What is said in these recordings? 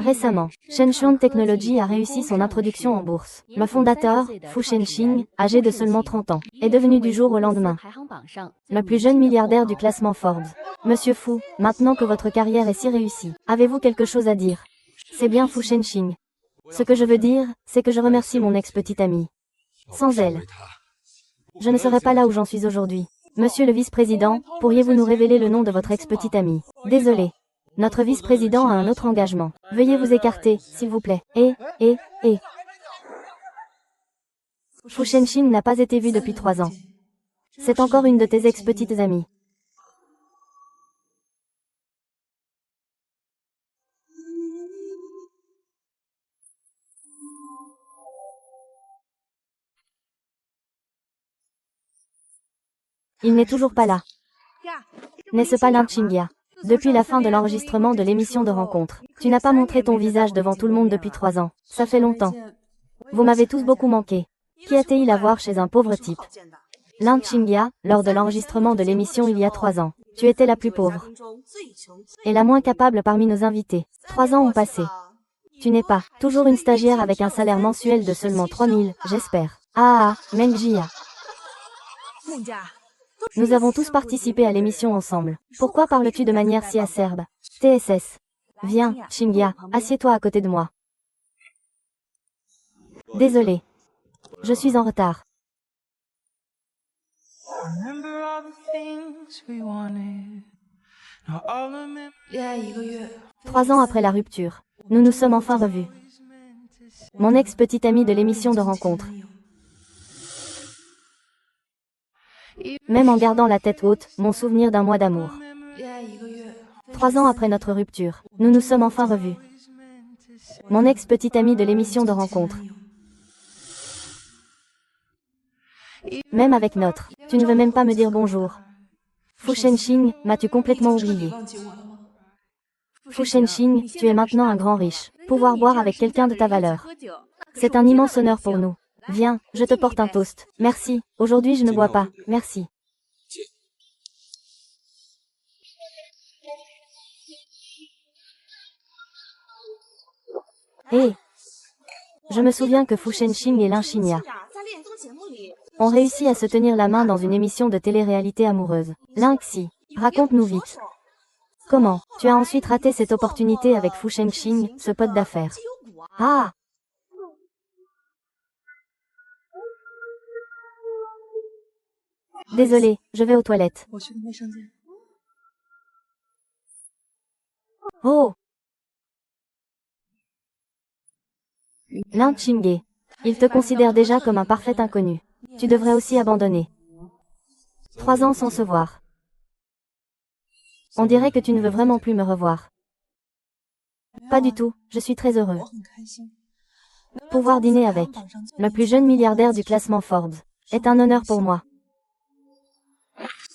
Récemment, Shenxuan Technology a réussi son introduction en bourse. Le fondateur, Fu Shenxing, âgé de seulement 30 ans, est devenu du jour au lendemain le plus jeune milliardaire du classement Forbes. Monsieur Fu, maintenant que votre carrière est si réussie, avez-vous quelque chose à dire? C'est bien Fu Shenxing. Ce que je veux dire, c'est que je remercie mon ex-petite amie. Sans elle, je ne serais pas là où j'en suis aujourd'hui. Monsieur le vice-président, pourriez-vous nous révéler le nom de votre ex-petite amie? Désolé. Notre vice-président a un autre engagement. Veuillez vous écarter, s'il vous plaît. Et... Fu Shenxing n'a pas été vu depuis 3 ans. C'est encore une de tes ex-petites amies. Il n'est toujours pas là. N'est-ce pas Lin Qingya? Depuis la fin de l'enregistrement de l'émission de rencontre, tu n'as pas montré ton visage devant tout le monde depuis 3 ans. Ça fait longtemps. Vous m'avez tous beaucoup manqué. Qui a-t-il à voir chez un pauvre type? Lin Qingya, lors de l'enregistrement de l'émission il y a 3 ans, tu étais la plus pauvre et la moins capable parmi nos invités. 3 ans ont passé. Tu n'es pas toujours une stagiaire avec un salaire mensuel de seulement 3000, j'espère. Meng Jia. Nous avons tous participé à l'émission ensemble. Pourquoi parles-tu de manière si acerbe? TSS. Viens, Qingya, assieds-toi à côté de moi. Désolé. Je suis en retard. Trois ans après la rupture, nous nous sommes enfin revus. Mon ex-petite amie de l'émission de rencontre. Même en gardant la tête haute, mon souvenir d'un mois d'amour. 3 ans après notre rupture, nous nous sommes enfin revus. Mon ex-petite amie de l'émission de rencontre. Même avec notre, tu ne veux même pas me dire bonjour. Fu Shenxing, m'as-tu complètement oublié? Fu Shenxing, tu es maintenant un grand riche. Pouvoir boire avec quelqu'un de ta valeur. C'est un immense honneur pour nous. Viens, je te porte un toast. Merci, aujourd'hui je ne bois pas, merci. Je me souviens que Fu Shenxing et Lin Qingya ont réussi à se tenir la main dans une émission de télé-réalité amoureuse. Lin Xi, raconte-nous vite. Comment tu as ensuite raté cette opportunité avec Fu Shenxing, ce pote d'affaires? Désolé, je vais aux toilettes. Lin Qingye. Il te considère déjà comme un parfait inconnu. Tu devrais aussi abandonner. 3 ans sans se voir. On dirait que tu ne veux vraiment plus me revoir. Pas du tout, je suis très heureux. Pouvoir dîner avec le plus jeune milliardaire du classement Forbes est un honneur pour moi.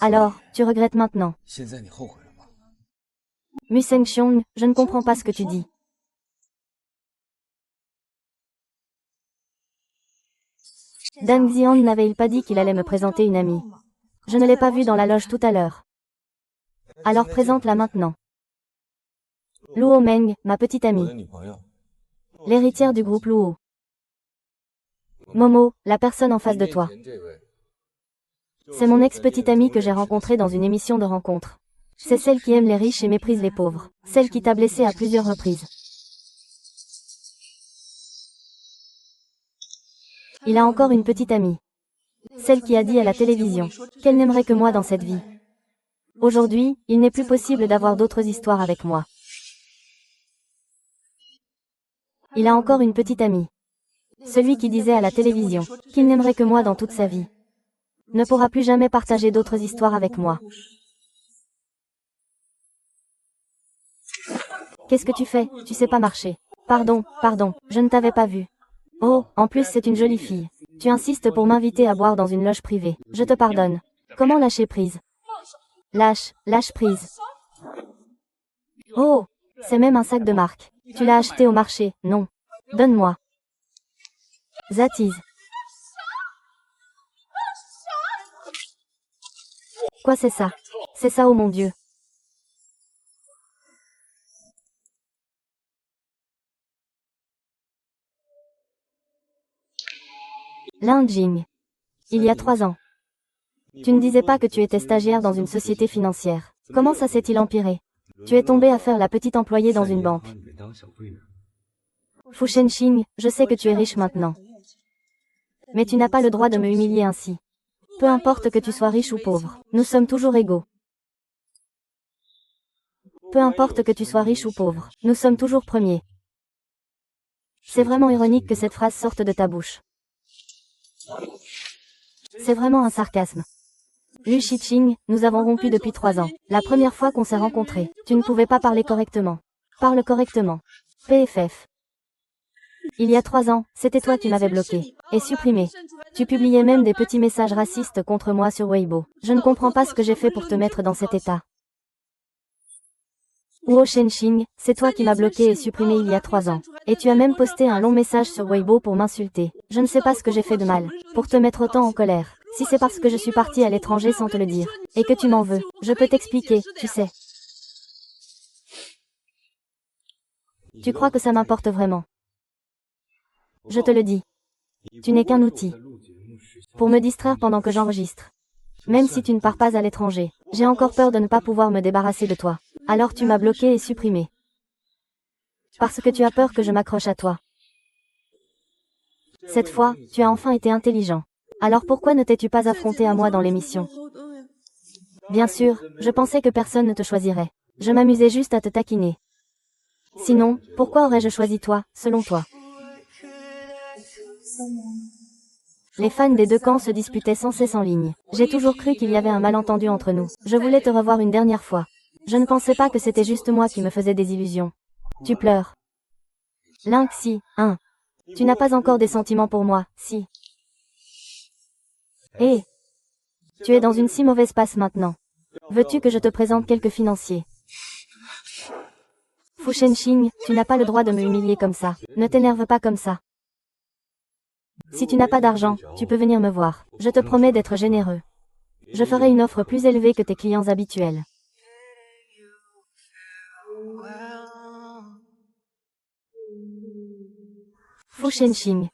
Alors, tu regrettes maintenant? Mu Sengxiong, je ne comprends pas ce que tu dis. Dan Xian n'avait-il pas dit qu'il allait me présenter une amie? Je ne l'ai pas vue dans la loge tout à l'heure. Alors présente-la maintenant. Luo Meng, ma petite amie. L'héritière du groupe Luo. Momo, la personne en face de toi. C'est mon ex-petite amie que j'ai rencontrée dans une émission de rencontre. C'est celle qui aime les riches et méprise les pauvres. Celle qui t'a blessé à plusieurs reprises. Il a encore une petite amie. Celle qui a dit à la télévision qu'elle n'aimerait que moi dans cette vie. Aujourd'hui, il n'est plus possible d'avoir d'autres histoires avec moi. Il a encore une petite amie. Celui qui disait à la télévision qu'il n'aimerait que moi dans toute sa vie ne pourra plus jamais partager d'autres histoires avec moi. Qu'est-ce que tu fais? Tu sais pas marcher. Pardon, je ne t'avais pas vu. Oh, en plus c'est une jolie fille. Tu insistes pour m'inviter à boire dans une loge privée. Je te pardonne. Comment lâcher prise? Lâche prise. Oh, c'est même un sac de marque. Tu l'as acheté au marché, non? Donne-moi. Zatiz. Quoi c'est ça? C'est ça, oh mon Dieu. Lin Jing. Il y a 3 ans. Tu ne disais pas que tu étais stagiaire dans une société financière. Comment ça s'est-il empiré? Tu es tombé à faire la petite employée dans une banque. Fu Shenxing, je sais que tu es riche maintenant. Mais tu n'as pas le droit de me humilier ainsi. Peu importe que tu sois riche ou pauvre, nous sommes toujours égaux. Peu importe que tu sois riche ou pauvre, nous sommes toujours premiers. C'est vraiment ironique que cette phrase sorte de ta bouche. C'est vraiment un sarcasme. Lu Shiqing, nous avons rompu depuis 3 ans. La première fois qu'on s'est rencontrés, tu ne pouvais pas parler correctement. Parle correctement. PFF. Il y a 3 ans, c'était toi qui m'avais bloqué et supprimé. Tu publiais même des petits messages racistes contre moi sur Weibo. Je ne comprends pas ce que j'ai fait pour te mettre dans cet état. Wu Shenxing, c'est toi qui m'as bloqué et supprimé il y a 3 ans. Et tu as même posté un long message sur Weibo pour m'insulter. Je ne sais pas ce que j'ai fait de mal, pour te mettre autant en colère. Si c'est parce que je suis partie à l'étranger sans te le dire, et que tu m'en veux, je peux t'expliquer, tu sais. Tu crois que ça m'importe vraiment? Je te le dis. Tu n'es qu'un outil. Pour me distraire pendant que j'enregistre. Même si tu ne pars pas à l'étranger, j'ai encore peur de ne pas pouvoir me débarrasser de toi. Alors tu m'as bloqué et supprimé. Parce que tu as peur que je m'accroche à toi. Cette fois, tu as enfin été intelligent. Alors pourquoi ne t'es-tu pas affronté à moi dans l'émission? Bien sûr, je pensais que personne ne te choisirait. Je m'amusais juste à te taquiner. Sinon, pourquoi aurais-je choisi toi, selon toi? Les fans des deux camps se disputaient sans cesse en ligne. J'ai toujours cru qu'il y avait un malentendu entre nous. Je voulais te revoir une dernière fois. Je ne pensais pas que c'était juste moi qui me faisais des illusions. Tu pleures. Link si, hein. Tu n'as pas encore des sentiments pour moi, si. Hé. Tu es dans une si mauvaise passe maintenant. Veux-tu que je te présente quelques financiers? Fu Shenxing, tu n'as pas le droit de me humilier comme ça. Ne t'énerve pas comme ça. Si tu n'as pas d'argent, tu peux venir me voir. Je te promets d'être généreux. Je ferai une offre plus élevée que tes clients habituels. Fu Shenxing.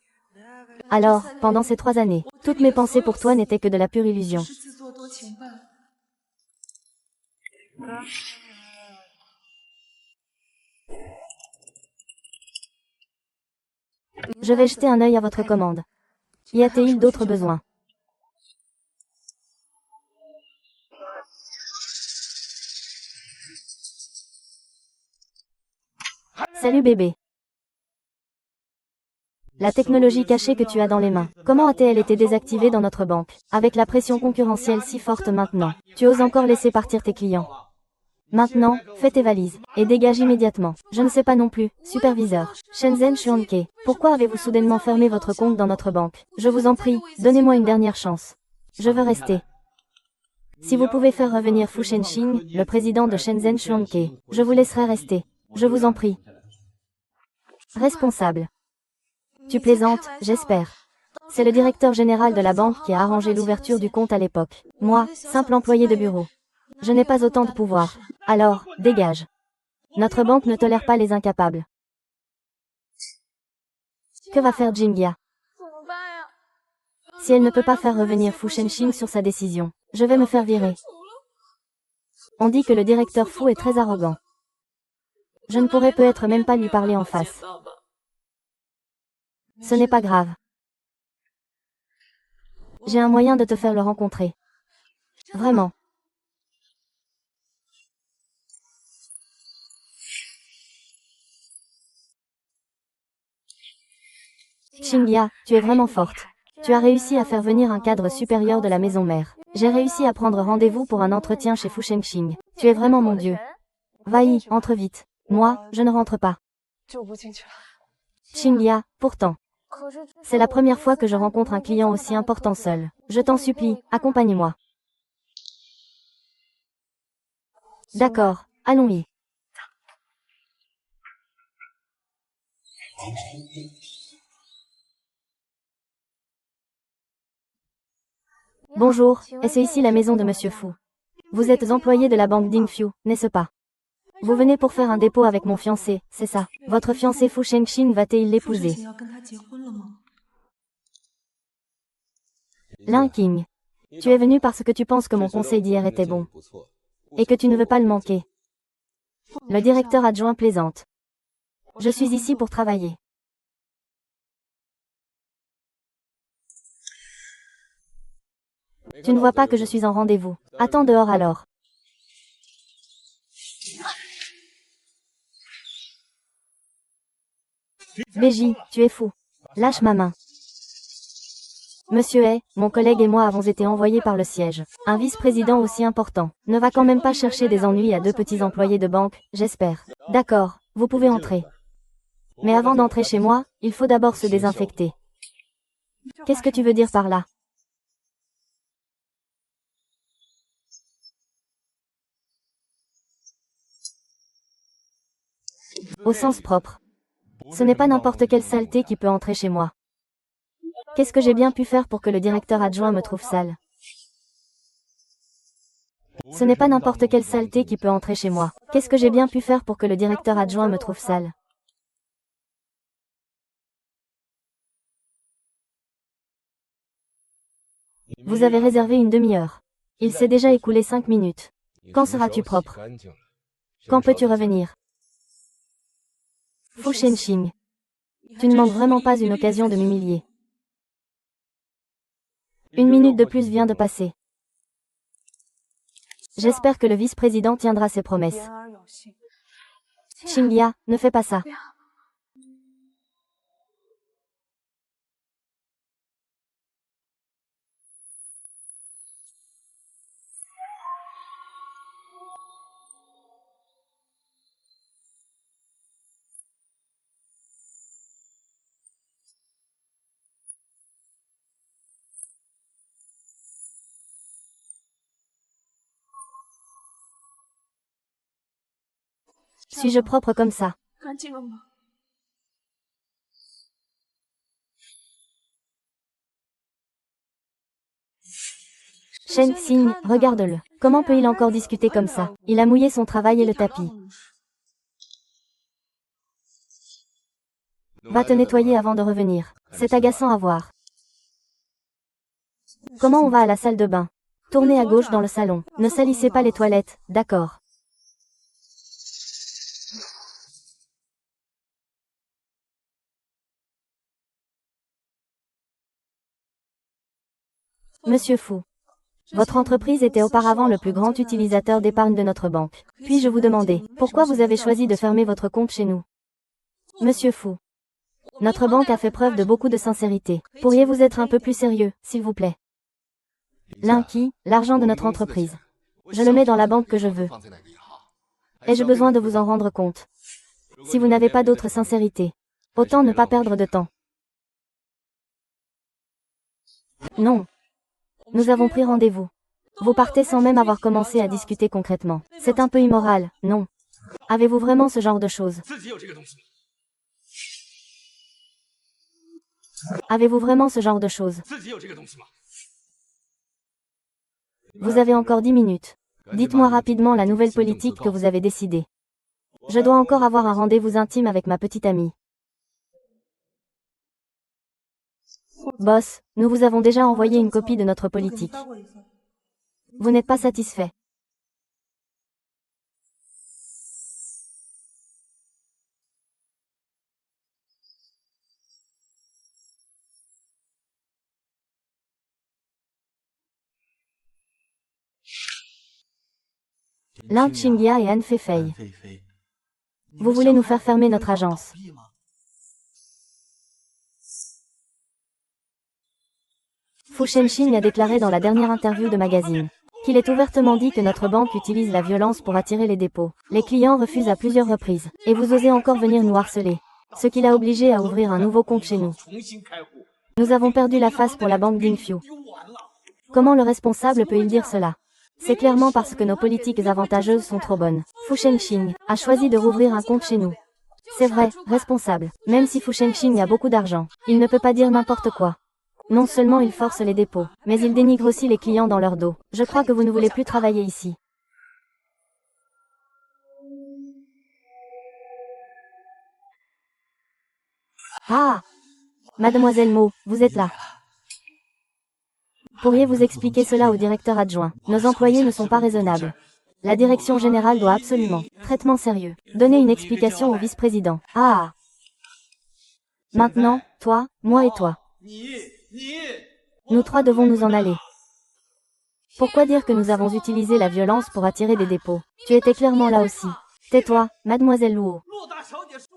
Alors, pendant ces 3 années, toutes mes pensées pour toi n'étaient que de la pure illusion. Je vais jeter un œil à votre commande. Y a-t-il d'autres besoins? Salut bébé. La technologie cachée que tu as dans les mains, comment a-t-elle été désactivée dans notre banque? Avec la pression concurrentielle si forte maintenant, tu oses encore laisser partir tes clients. Maintenant, fais tes valises, et dégage immédiatement. Je ne sais pas non plus, superviseur. Shenzhen Xuanke, pourquoi avez-vous soudainement fermé votre compte dans notre banque? Je vous en prie, donnez-moi une dernière chance. Je veux rester. Si vous pouvez faire revenir Fu Shenxing, le président de Shenzhen Xuanke, je vous laisserai rester. Je vous en prie. Responsable. Tu plaisantes, j'espère. C'est le directeur général de la banque qui a arrangé l'ouverture du compte à l'époque. Moi, simple employé de bureau. Je n'ai pas autant de pouvoir. Alors, dégage. Notre banque ne tolère pas les incapables. Que va faire Jingya? Si elle ne peut pas faire revenir Fu Shenxing sur sa décision, je vais me faire virer. On dit que le directeur Fu est très arrogant. Je ne pourrais peut-être même pas lui parler en face. Ce n'est pas grave. J'ai un moyen de te faire le rencontrer. Vraiment. Xingya, tu es vraiment forte. Tu as réussi à faire venir un cadre supérieur de la maison mère. J'ai réussi à prendre rendez-vous pour un entretien chez Fu Shenxing. Tu es vraiment mon dieu. Va-y, entre vite. Moi, je ne rentre pas. Xingya, pourtant. C'est la première fois que je rencontre un client aussi important seul. Je t'en supplie, accompagne-moi. D'accord, allons-y. Bonjour, est-ce ici la maison de Monsieur Fu? Vous êtes employé de la banque Dingfiu, n'est-ce pas? Vous venez pour faire un dépôt avec mon fiancé, c'est ça? Votre fiancé Fu Shenxing va-t-il l'épouser? Lin King. Tu es venu parce que tu penses que mon conseil d'hier était bon. Et que tu ne veux pas le manquer. Le directeur adjoint plaisante. Je suis ici pour travailler. Tu ne vois pas que je suis en rendez-vous. Attends dehors alors. BJ, tu es fou. Lâche ma main. Monsieur Hay, mon collègue et moi avons été envoyés par le siège. Un vice-président aussi important ne va quand même pas chercher des ennuis à deux petits employés de banque, j'espère. D'accord, vous pouvez entrer. Mais avant d'entrer chez moi, il faut d'abord se désinfecter. Qu'est-ce que tu veux dire par là? Au sens propre. Ce n'est pas n'importe quelle saleté qui peut entrer chez moi. Qu'est-ce que j'ai bien pu faire pour que le directeur adjoint me trouve sale? Ce n'est pas n'importe quelle saleté qui peut entrer chez moi. Qu'est-ce que j'ai bien pu faire pour que le directeur adjoint me trouve sale? Vous avez réservé une demi-heure. Il s'est déjà écoulé 5 minutes. Quand seras-tu propre? Quand peux-tu revenir? Fu Shenxing. Tu ne manques vraiment pas une occasion de m'humilier. 1 minute de plus vient de passer. J'espère que le vice-président tiendra ses promesses. Xingya, ne fais pas ça. Suis-je propre comme ça? Shen Xing, regarde-le. Comment peut-il encore discuter comme ça? Il a mouillé son travail et le tapis. Va te nettoyer avant de revenir. C'est agaçant à voir. Comment on va à la salle de bain? Tournez à gauche dans le salon. Ne salissez pas les toilettes, d'accord. Monsieur Fu. Votre entreprise était auparavant le plus grand utilisateur d'épargne de notre banque. Puis-je vous demander, pourquoi vous avez choisi de fermer votre compte chez nous? Monsieur Fu. Notre banque a fait preuve de beaucoup de sincérité. Pourriez-vous être un peu plus sérieux, s'il vous plaît? Linky, l'argent de notre entreprise. Je le mets dans la banque que je veux. Ai-je besoin de vous en rendre compte? Si vous n'avez pas d'autre sincérité, autant ne pas perdre de temps. Non. Nous avons pris rendez-vous. Vous partez sans même avoir commencé à discuter concrètement. C'est un peu immoral, non? Avez-vous vraiment ce genre de choses? Avez-vous vraiment ce genre de choses? Vous avez encore 10 minutes. Dites-moi rapidement la nouvelle politique que vous avez décidée. Je dois encore avoir un rendez-vous intime avec ma petite amie. Boss, nous vous avons déjà envoyé une copie de notre politique. Vous n'êtes pas satisfait. Lin Qingya et Anne Feifei. Vous voulez nous faire fermer notre agence. Fu Shenxing a déclaré dans la dernière interview de magazine qu'il est ouvertement dit que notre banque utilise la violence pour attirer les dépôts. Les clients refusent à plusieurs reprises, et vous osez encore venir nous harceler. Ce qui l'a obligé à ouvrir un nouveau compte chez nous. Nous avons perdu la face pour la banque Dingfiu. Comment le responsable peut-il dire cela? C'est clairement parce que nos politiques avantageuses sont trop bonnes. Fu Shenxing a choisi de rouvrir un compte chez nous. C'est vrai, responsable. Même si Fu Shenxing a beaucoup d'argent, il ne peut pas dire n'importe quoi. Non seulement il force les dépôts, mais il dénigre aussi les clients dans leur dos. Je crois que vous ne voulez plus travailler ici. Ah! Mademoiselle Mo, vous êtes là. Pourriez-vous expliquer cela au directeur adjoint? Nos employés ne sont pas raisonnables. La direction générale doit absolument, traitement sérieux, donner une explication au vice-président. Ah! Maintenant, toi, moi et toi. Nous trois devons nous en aller. Pourquoi dire que nous avons utilisé la violence pour attirer des dépôts? Tu étais clairement là aussi. Tais-toi, mademoiselle Luo.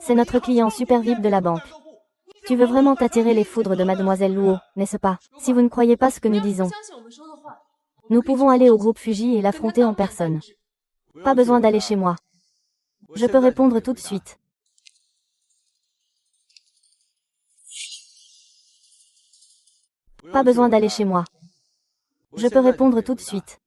C'est notre client super VIP de la banque. Tu veux vraiment t'attirer les foudres de mademoiselle Luo, n'est-ce pas? Si vous ne croyez pas ce que nous disons, nous pouvons aller au groupe Fuji et l'affronter en personne. Pas besoin d'aller chez moi. Je peux répondre tout de suite. Pas besoin d'aller chez moi. Je peux répondre tout de suite.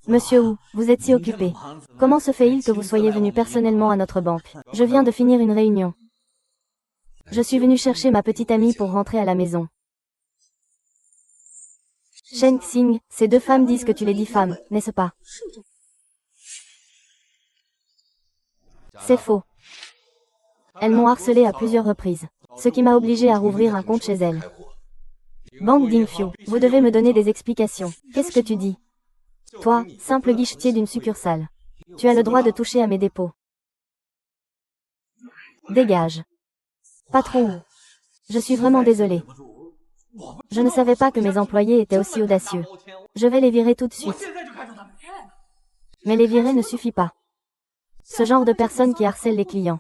Monsieur Wu, vous êtes si occupé. Comment se fait-il que vous soyez venu personnellement à notre banque? Je viens de finir une réunion. Je suis venu chercher ma petite amie pour rentrer à la maison. Shen Xing, ces deux femmes disent que tu les diffames, n'est-ce pas? C'est faux. Elles m'ont harcelé à plusieurs reprises, ce qui m'a obligé à rouvrir un compte chez elles. Bang Dingfiu, vous devez me donner des explications. Qu'est-ce que tu dis? Toi, simple guichetier d'une succursale. Tu as le droit de toucher à mes dépôts. Dégage. Patron. Je suis vraiment désolé. Je ne savais pas que mes employés étaient aussi audacieux. Je vais les virer tout de suite. Mais les virer ne suffit pas. Ce genre de personnes qui harcèlent les clients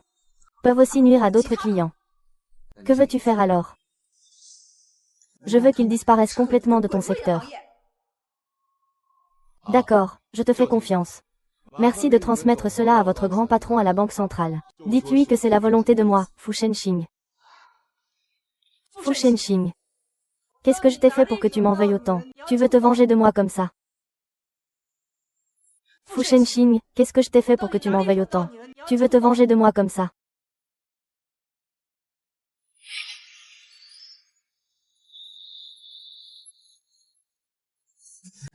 peuvent aussi nuire à d'autres clients. Que veux-tu faire alors? Je veux qu'ils disparaissent complètement de ton secteur. D'accord, je te fais confiance. Merci de transmettre cela à votre grand patron à la Banque centrale. Dites-lui que c'est la volonté de moi, Fu Shenxing. Fu Shenxing. Qu'est-ce que je t'ai fait pour que tu m'en veuilles autant? Tu veux te venger de moi comme ça? Fu Shenxing, qu'est-ce que je t'ai fait pour que tu m'en veuilles autant? Tu veux te venger de moi comme ça?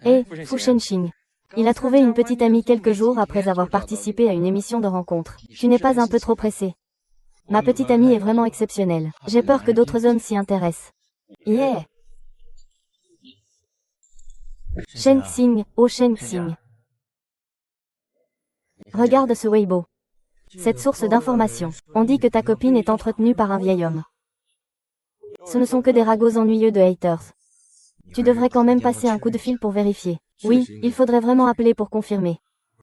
Hé, Fu Shenxing. Il a trouvé une petite amie quelques jours après avoir participé à une émission de rencontre. Tu n'es pas un peu trop pressé? Ma petite amie est vraiment exceptionnelle. J'ai peur que d'autres hommes s'y intéressent. Yeah! Shen Xing, oh Shen Xing. Regarde ce Weibo. Cette source d'information. On dit que ta copine est entretenue par un vieil homme. Ce ne sont que des ragots ennuyeux de haters. Tu devrais quand même passer un coup de fil pour vérifier. Oui, il faudrait vraiment appeler pour confirmer.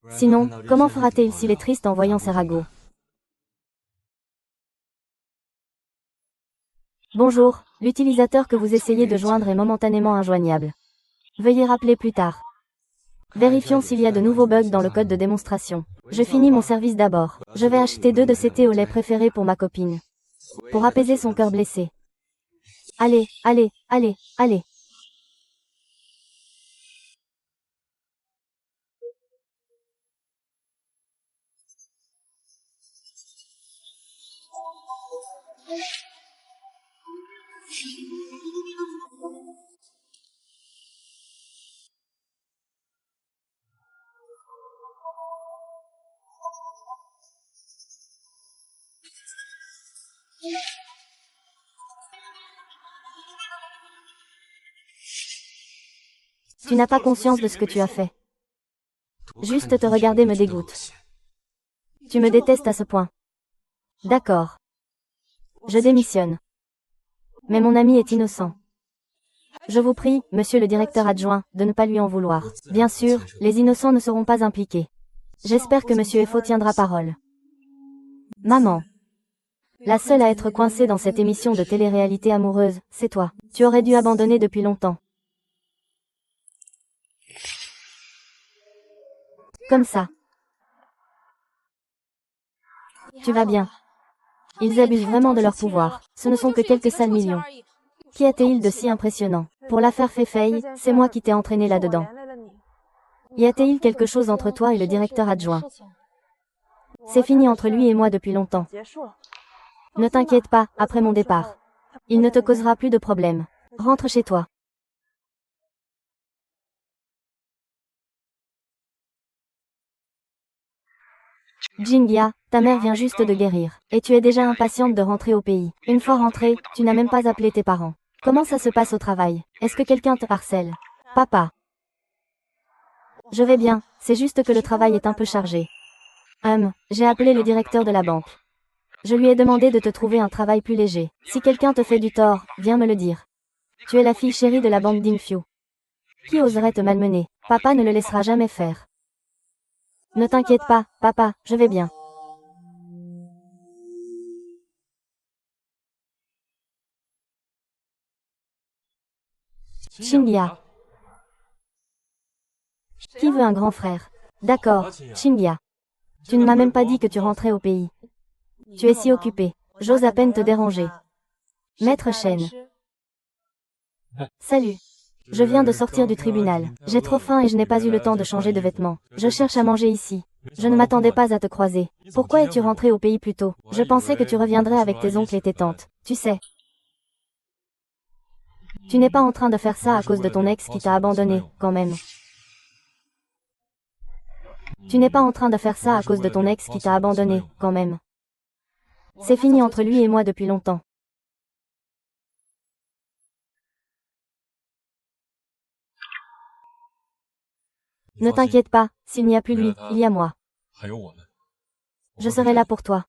Sinon, comment fera-t-il s'il est triste en voyant ces ragots? Bonjour, l'utilisateur que vous essayez de joindre est momentanément injoignable. Veuillez rappeler plus tard. Vérifions s'il y a de nouveaux bugs dans le code de démonstration. Je finis mon service d'abord. Je vais acheter 2 de ces thés au lait préférés pour ma copine. Pour apaiser son cœur blessé. Allez, allez, allez, allez. Tu n'as pas conscience de ce que tu as fait. Juste te regarder me dégoûte. Tu me détestes à ce point. D'accord. Je démissionne. Mais mon ami est innocent. Je vous prie, monsieur le directeur adjoint, de ne pas lui en vouloir. Bien sûr, les innocents ne seront pas impliqués. J'espère que monsieur Efo tiendra parole. Maman. La seule à être coincée dans cette émission de télé-réalité amoureuse, c'est toi. Tu aurais dû abandonner depuis longtemps. Comme ça. Tu vas bien. Ils abusent vraiment de leur pouvoir. Ce ne sont que quelques sales millions. Qu'y a-t-il de si impressionnant? Pour l'affaire Feifei, c'est moi qui t'ai entraîné là-dedans. Y a-t-il quelque chose entre toi et le directeur adjoint? C'est fini entre lui et moi depuis longtemps. Ne t'inquiète pas, après mon départ. Il ne te causera plus de problème. Rentre chez toi. Jingya, ta mère vient juste de guérir, et tu es déjà impatiente de rentrer au pays. Une fois rentrée, tu n'as même pas appelé tes parents. Comment ça se passe au travail? Est-ce que quelqu'un te harcèle? Papa. Je vais bien, c'est juste que le travail est un peu chargé. J'ai appelé le directeur de la banque. Je lui ai demandé de te trouver un travail plus léger. Si quelqu'un te fait du tort, viens me le dire. Tu es la fille chérie de la banque Dingfiu. Qui oserait te malmener? Papa ne le laissera jamais faire. Ne t'inquiète pas, papa, je vais bien. Chingya. Qui veut un grand frère? D'accord, Chingya. Tu ne m'as même pas dit que tu rentrais au pays. Tu es si occupé. J'ose à peine te déranger. Maître Shen. Salut. Je viens de sortir du tribunal. J'ai trop faim et je n'ai pas eu le temps de changer de vêtements. Je cherche à manger ici. Je ne m'attendais pas à te croiser. Pourquoi es-tu rentré au pays plus tôt? Je pensais que tu reviendrais avec tes oncles et tes tantes. Tu sais. Tu n'es pas en train de faire ça à cause de ton ex qui t'a abandonné, quand même. Tu n'es pas en train de faire ça à cause de ton ex qui t'a abandonné, quand même. C'est fini entre lui et moi depuis longtemps. Ne t'inquiète pas, s'il n'y a plus lui, il y a moi. Je serai là pour toi.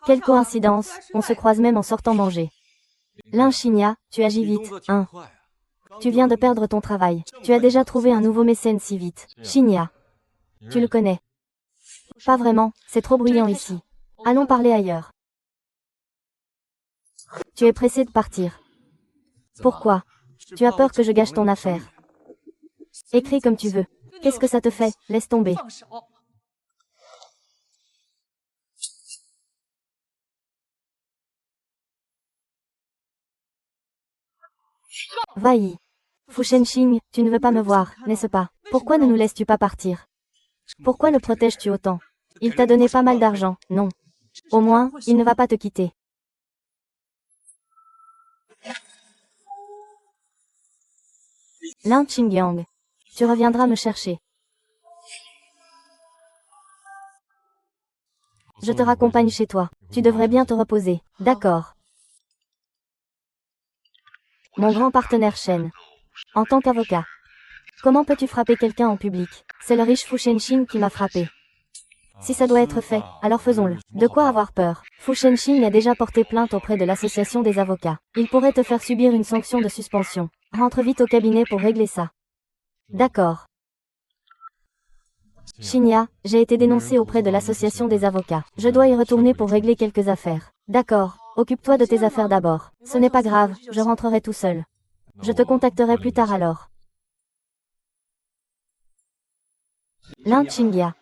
Quelle coïncidence, on se croise même en sortant manger. Shinya, tu agis vite, hein. Tu viens de perdre ton travail. Tu as déjà trouvé un nouveau mécène si vite. Shinya. Tu le connais? Pas vraiment, c'est trop bruyant ici. Allons parler ailleurs. Tu es pressé de partir. Pourquoi? Tu as peur que je gâche ton affaire. Écris comme tu veux. Qu'est-ce que ça te fait? Laisse tomber. Va-y. Fu Shenxing, tu ne veux pas me voir, n'est-ce pas? Pourquoi ne nous laisses-tu pas partir? Pourquoi le protèges-tu autant? Il t'a donné pas mal d'argent, non? Au moins, il ne va pas te quitter. Lin Qingyang. Tu reviendras me chercher. Je te raccompagne chez toi. Tu devrais bien te reposer. D'accord. Mon grand partenaire Shen. En tant qu'avocat. Comment peux-tu frapper quelqu'un en public? C'est le riche Fu Shenxing qui m'a frappé. Si ça doit être fait, alors faisons-le. De quoi avoir peur? Fu Shenxing a déjà porté plainte auprès de l'association des avocats. Il pourrait te faire subir une sanction de suspension. Rentre vite au cabinet pour régler ça. D'accord. Shinya, j'ai été dénoncé auprès de l'association des avocats. Je dois y retourner pour régler quelques affaires. D'accord. Occupe-toi de tes affaires d'abord. Ce n'est pas grave, je rentrerai tout seul. Je te contacterai plus tard alors. Lin Qingya.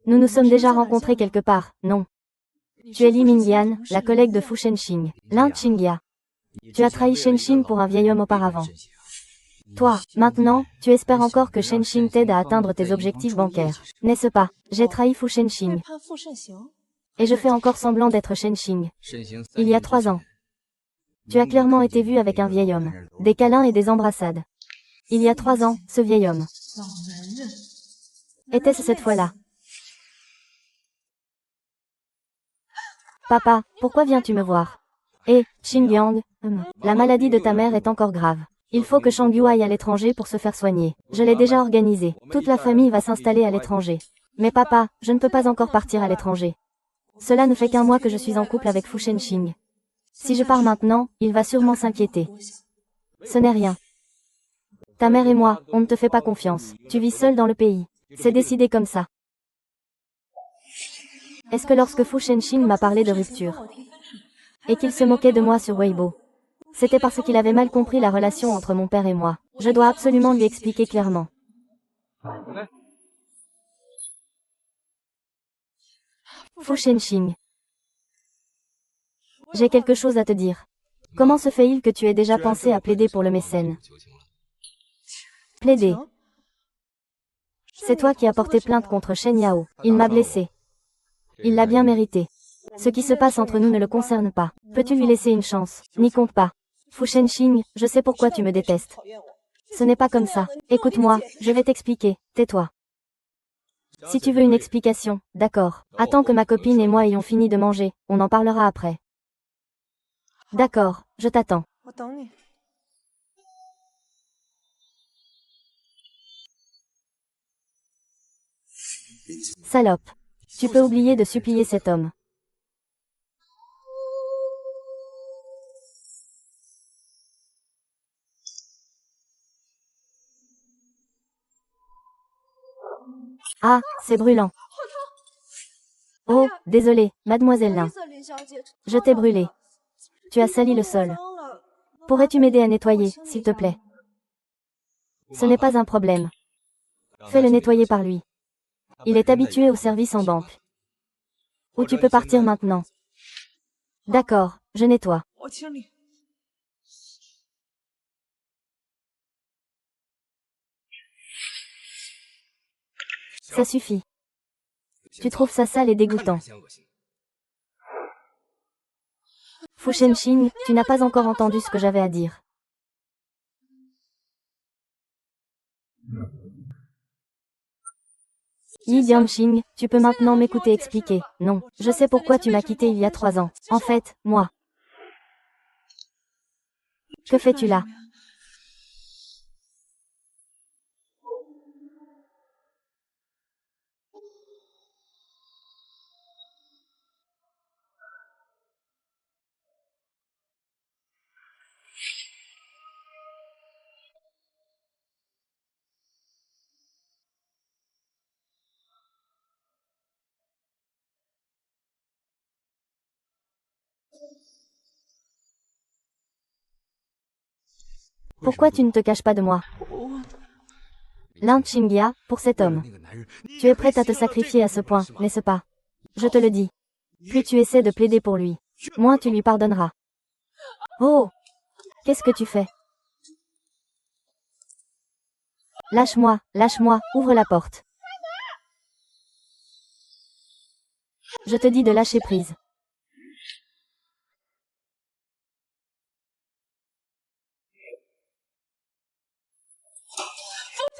Nous nous sommes déjà rencontrés quelque part, non? Tu es Li Mingyan, la collègue de Fu Shenxing. Lin Qingya. Tu as trahi Shenxing pour un vieil homme auparavant. Toi, maintenant, tu espères encore que Shenxing t'aide à atteindre tes objectifs bancaires. N'est-ce pas? J'ai trahi Fu Shenxing. Et je fais encore semblant d'être Shenxing. Il y a 3 ans. Tu as clairement été vu avec un vieil homme. Des câlins et des embrassades. Il y a 3 ans, ce vieil homme. Était-ce cette fois-là? Papa, pourquoi viens-tu me voir? Xingyang, la maladie de ta mère est encore grave. Il faut que Shangyu aille à l'étranger pour se faire soigner. Je l'ai déjà organisé. Toute la famille va s'installer à l'étranger. Mais papa, je ne peux pas encore partir à l'étranger. Cela ne fait qu'1 mois que je suis en couple avec Fu Shenxing. Si je pars maintenant, il va sûrement s'inquiéter. Ce n'est rien. Ta mère et moi, on ne te fait pas confiance. Tu vis seul dans le pays. C'est décidé comme ça. Est-ce que lorsque Fu Shenxing m'a parlé de rupture, et qu'il se moquait de moi sur Weibo, c'était parce qu'il avait mal compris la relation entre mon père et moi. Je dois absolument lui expliquer clairement. Fu Shenxing. J'ai quelque chose à te dire. Comment se fait-il que tu aies déjà pensé à plaider pour le mécène? Plaider. C'est toi qui as porté plainte contre Shen Yao. Il m'a blessé. Il l'a bien mérité. Ce qui se passe entre nous ne le concerne pas. Peux-tu lui laisser une chance? N'y compte pas. Fu Shenxing, je sais pourquoi tu me détestes. Ce n'est pas comme ça. Écoute-moi, je vais t'expliquer. Tais-toi. Si tu veux une explication, d'accord. Attends que ma copine et moi ayons fini de manger, on en parlera après. D'accord, je t'attends. Salope. Tu peux oublier de supplier cet homme. Ah, c'est brûlant. Oh, désolé, mademoiselle Lin. Je t'ai brûlé. Tu as sali le sol. Pourrais-tu m'aider à nettoyer, s'il te plaît? Ce n'est pas un problème. Fais-le nettoyer par lui. Il est habitué au service en banque. Ou tu peux partir maintenant. D'accord, je nettoie. Ça suffit. Tu trouves ça sale et dégoûtant. Fu Shenxing, tu n'as pas encore entendu ce que j'avais à dire. Yi Jiangxing, tu peux maintenant m'écouter expliquer. Non, je sais pourquoi tu m'as quitté il y a 3 ans. En fait, moi. Que fais-tu là? Pourquoi tu ne te caches pas de moi? Lin Qinghia, pour cet homme. Tu es prête à te sacrifier à ce point, n'est-ce pas? Je te le dis. Plus tu essaies de plaider pour lui, moins tu lui pardonneras. Oh! Qu'est-ce que tu fais? Lâche-moi, ouvre la porte. Je te dis de lâcher prise.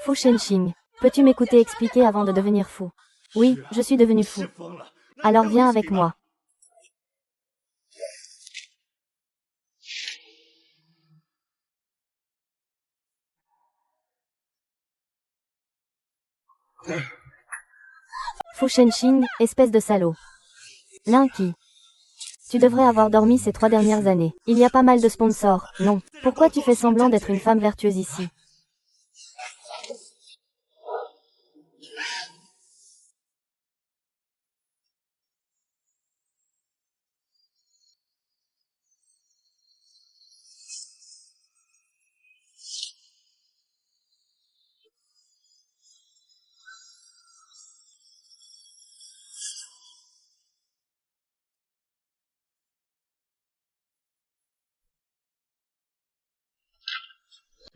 Fu Shenxing, peux-tu m'écouter expliquer avant de devenir fou? Oui, je suis devenu fou. Alors viens avec moi. Fu Shenxing, espèce de salaud. Lin Qi. Tu devrais avoir dormi ces 3 dernières années. Il y a pas mal de sponsors, non? Pourquoi tu fais semblant d'être une femme vertueuse ici?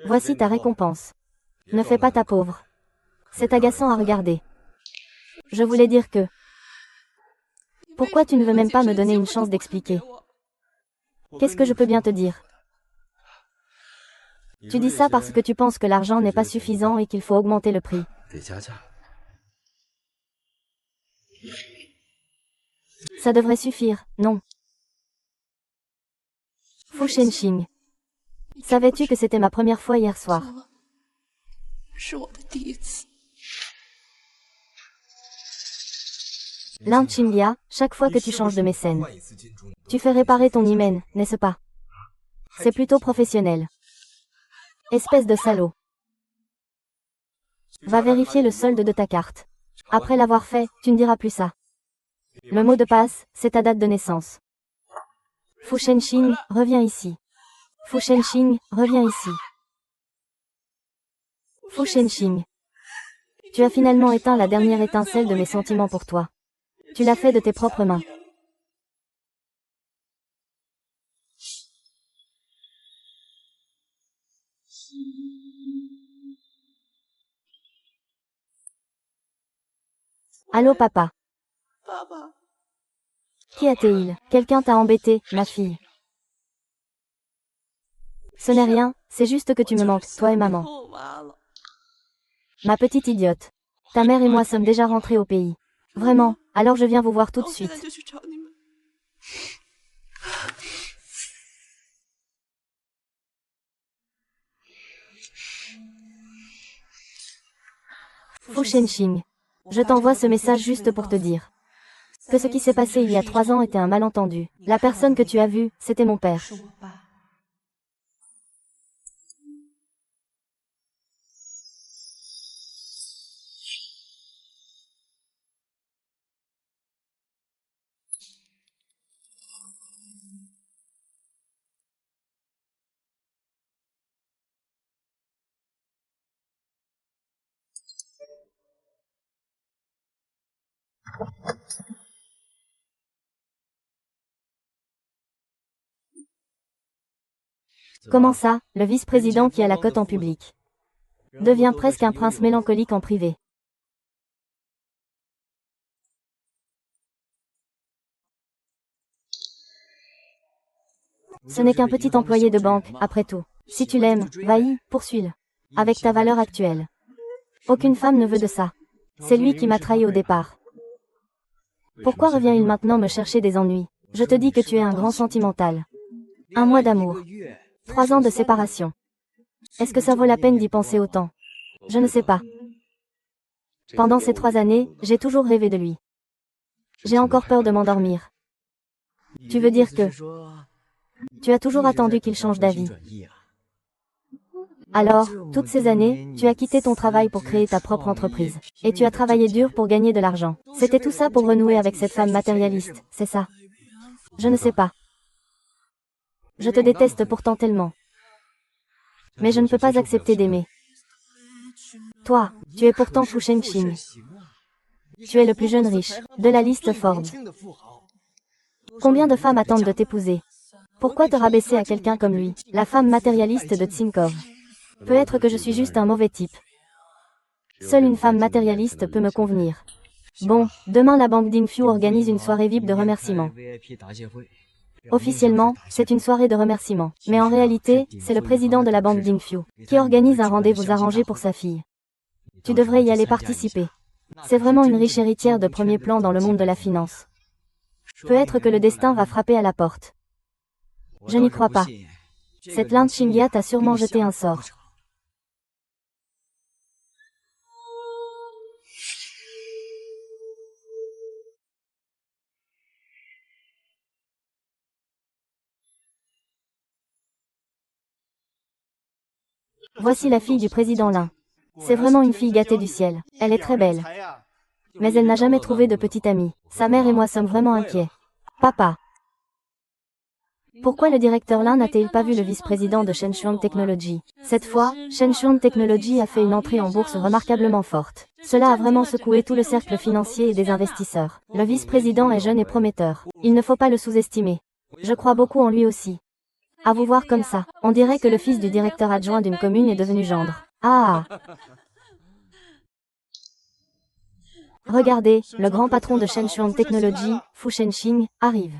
Voici ta récompense. Ne fais pas ta pauvre. C'est agaçant à regarder. Je voulais dire que... Pourquoi tu ne veux même pas me donner une chance d'expliquer? Qu'est-ce que je peux bien te dire? Tu dis ça parce que tu penses que l'argent n'est pas suffisant et qu'il faut augmenter le prix. Ça devrait suffire, non? Fu Shenxing. Savais-tu que c'était ma première fois hier soir? Lin Qinghia, chaque fois que tu changes de mécène, tu fais réparer ton hymen, n'est-ce pas? C'est plutôt professionnel. Espèce de salaud. Va vérifier le solde de ta carte. Après l'avoir fait, tu ne diras plus ça. Le mot de passe, c'est ta date de naissance. Fu Shenxing, reviens ici. Fu Shenxing, reviens ici. Fu Shenxing. Tu as finalement éteint la dernière étincelle de mes sentiments pour toi. Tu l'as fait de tes propres mains. Allô papa. Qui a-t-il? Quelqu'un t'a embêté, ma fille. Ce n'est rien, c'est juste que tu me manques, toi et maman. Ma petite idiote. Ta mère et moi sommes déjà rentrés au pays. Vraiment, alors je viens vous voir tout de suite. Fu Shenxing. Je t'envoie ce message juste pour te dire que ce qui s'est passé il y a 3 ans était un malentendu. La personne que tu as vue, c'était mon père. Comment ça, le vice-président qui a la cote en public devient presque un prince mélancolique en privé. Ce n'est qu'un petit employé de banque, après tout. Si tu l'aimes, vas-y, poursuis-le. Avec ta valeur actuelle. Aucune femme ne veut de ça. C'est lui qui m'a trahi au départ. Pourquoi revient-il maintenant me chercher des ennuis? Je te dis que tu es un grand sentimental. 1 mois d'amour. 3 ans de séparation. Est-ce que ça vaut la peine d'y penser autant? Je ne sais pas. Pendant ces 3 années, j'ai toujours rêvé de lui. J'ai encore peur de m'endormir. Tu veux dire que tu as toujours attendu qu'il change d'avis? Alors, toutes ces années, tu as quitté ton travail pour créer ta propre entreprise. Et tu as travaillé dur pour gagner de l'argent. C'était tout ça pour renouer avec cette femme matérialiste, c'est ça? Je ne sais pas. Je te déteste pourtant tellement. Mais je ne peux pas accepter d'aimer. Toi, tu es pourtant Fu Shenxing. Tu es le plus jeune riche de la liste Forbes. Combien de femmes attendent de t'épouser? Pourquoi te rabaisser à quelqu'un comme lui, la femme matérialiste de Tsinkov? Peut-être que je suis juste un mauvais type. Seule une femme matérialiste peut me convenir. Bon, demain la banque Dingfu organise une soirée VIP de remerciements. Officiellement, c'est une soirée de remerciements. Mais en réalité, c'est le président de la banque Dingfu qui organise un rendez-vous arrangé pour sa fille. Tu devrais y aller participer. C'est vraiment une riche héritière de premier plan dans le monde de la finance. Peut-être que le destin va frapper à la porte. Je n'y crois pas. Cette Lin Qingya t'a sûrement jeté un sort. Voici la fille du président Lin. C'est vraiment une fille gâtée du ciel. Elle est très belle. Mais elle n'a jamais trouvé de petite amie. Sa mère et moi sommes vraiment inquiets. Papa. Pourquoi le directeur Lin n'a-t-il pas vu le vice-président de Shenxuan Technology? Cette fois, Shenxuan Technology a fait une entrée en bourse remarquablement forte. Cela a vraiment secoué tout le cercle financier et des investisseurs. Le vice-président est jeune et prometteur. Il ne faut pas le sous-estimer. Je crois beaucoup en lui aussi. À vous voir comme ça, on dirait que le fils du directeur adjoint d'une commune est devenu gendre. Ah! Regardez, le grand patron de Shenxuan Technology, Fu Shenxing, arrive.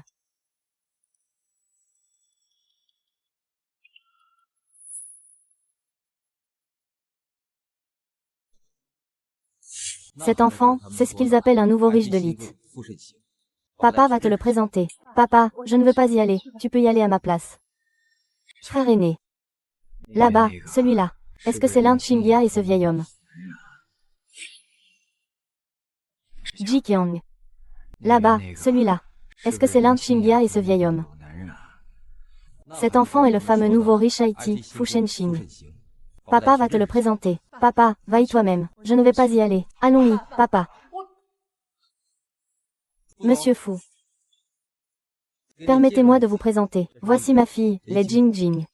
Cet enfant, c'est ce qu'ils appellent un nouveau riche de l'élite. Papa va te le présenter. Papa, je ne veux pas y aller, tu peux y aller à ma place. Frère aîné. Là-bas, celui-là. Est-ce que c'est Lin Qingya et ce vieil homme? Ji Qiang. Là-bas, celui-là. Est-ce que c'est Lin Qingya et ce vieil homme? Cet enfant est le fameux nouveau riche Haïti, Fu Shenxing. Papa va te le présenter. Papa, va-y toi-même. Je ne vais pas y aller. Allons-y, papa. Monsieur Fu. Permettez-moi de vous présenter. Voici ma fille, les Jing Jing.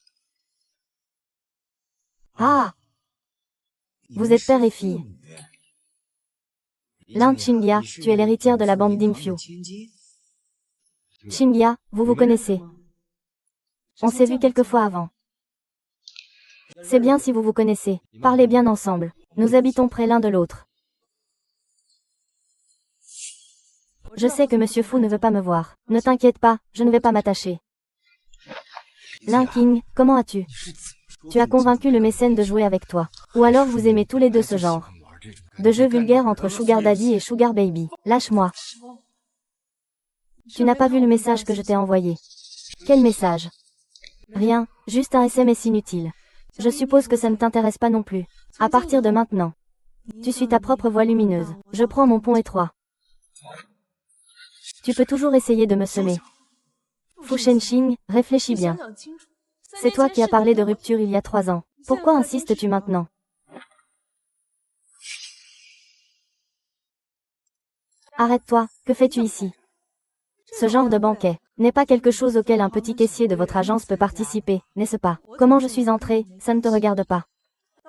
Ah! Vous êtes père et fille. Lin Qingya, tu es l'héritière de la bande Dingfu. Qingya, vous vous connaissez. On s'est vu quelques fois avant. C'est bien si vous vous connaissez. Parlez bien ensemble. Nous habitons près l'un de l'autre. Je sais que Monsieur Fu ne veut pas me voir. Ne t'inquiète pas, je ne vais pas m'attacher. Lin Qing, comment as-tu? Tu as convaincu le mécène de jouer avec toi. Ou alors vous aimez tous les deux ce genre de jeux vulgaires entre Sugar Daddy et Sugar Baby. Lâche-moi. Tu n'as pas vu le message que je t'ai envoyé. Quel message? Rien, juste un SMS inutile. Je suppose que ça ne t'intéresse pas non plus. À partir de maintenant, tu suis ta propre voie lumineuse. Je prends mon pont étroit. Tu peux toujours essayer de me semer. Fu Shenxing, réfléchis bien. C'est toi qui as parlé de rupture il y a 3 ans. Pourquoi insistes-tu maintenant? Arrête-toi, que fais-tu ici? Ce genre de banquet n'est pas quelque chose auquel un petit caissier de votre agence peut participer, n'est-ce pas? Comment je suis entrée, ça ne te regarde pas.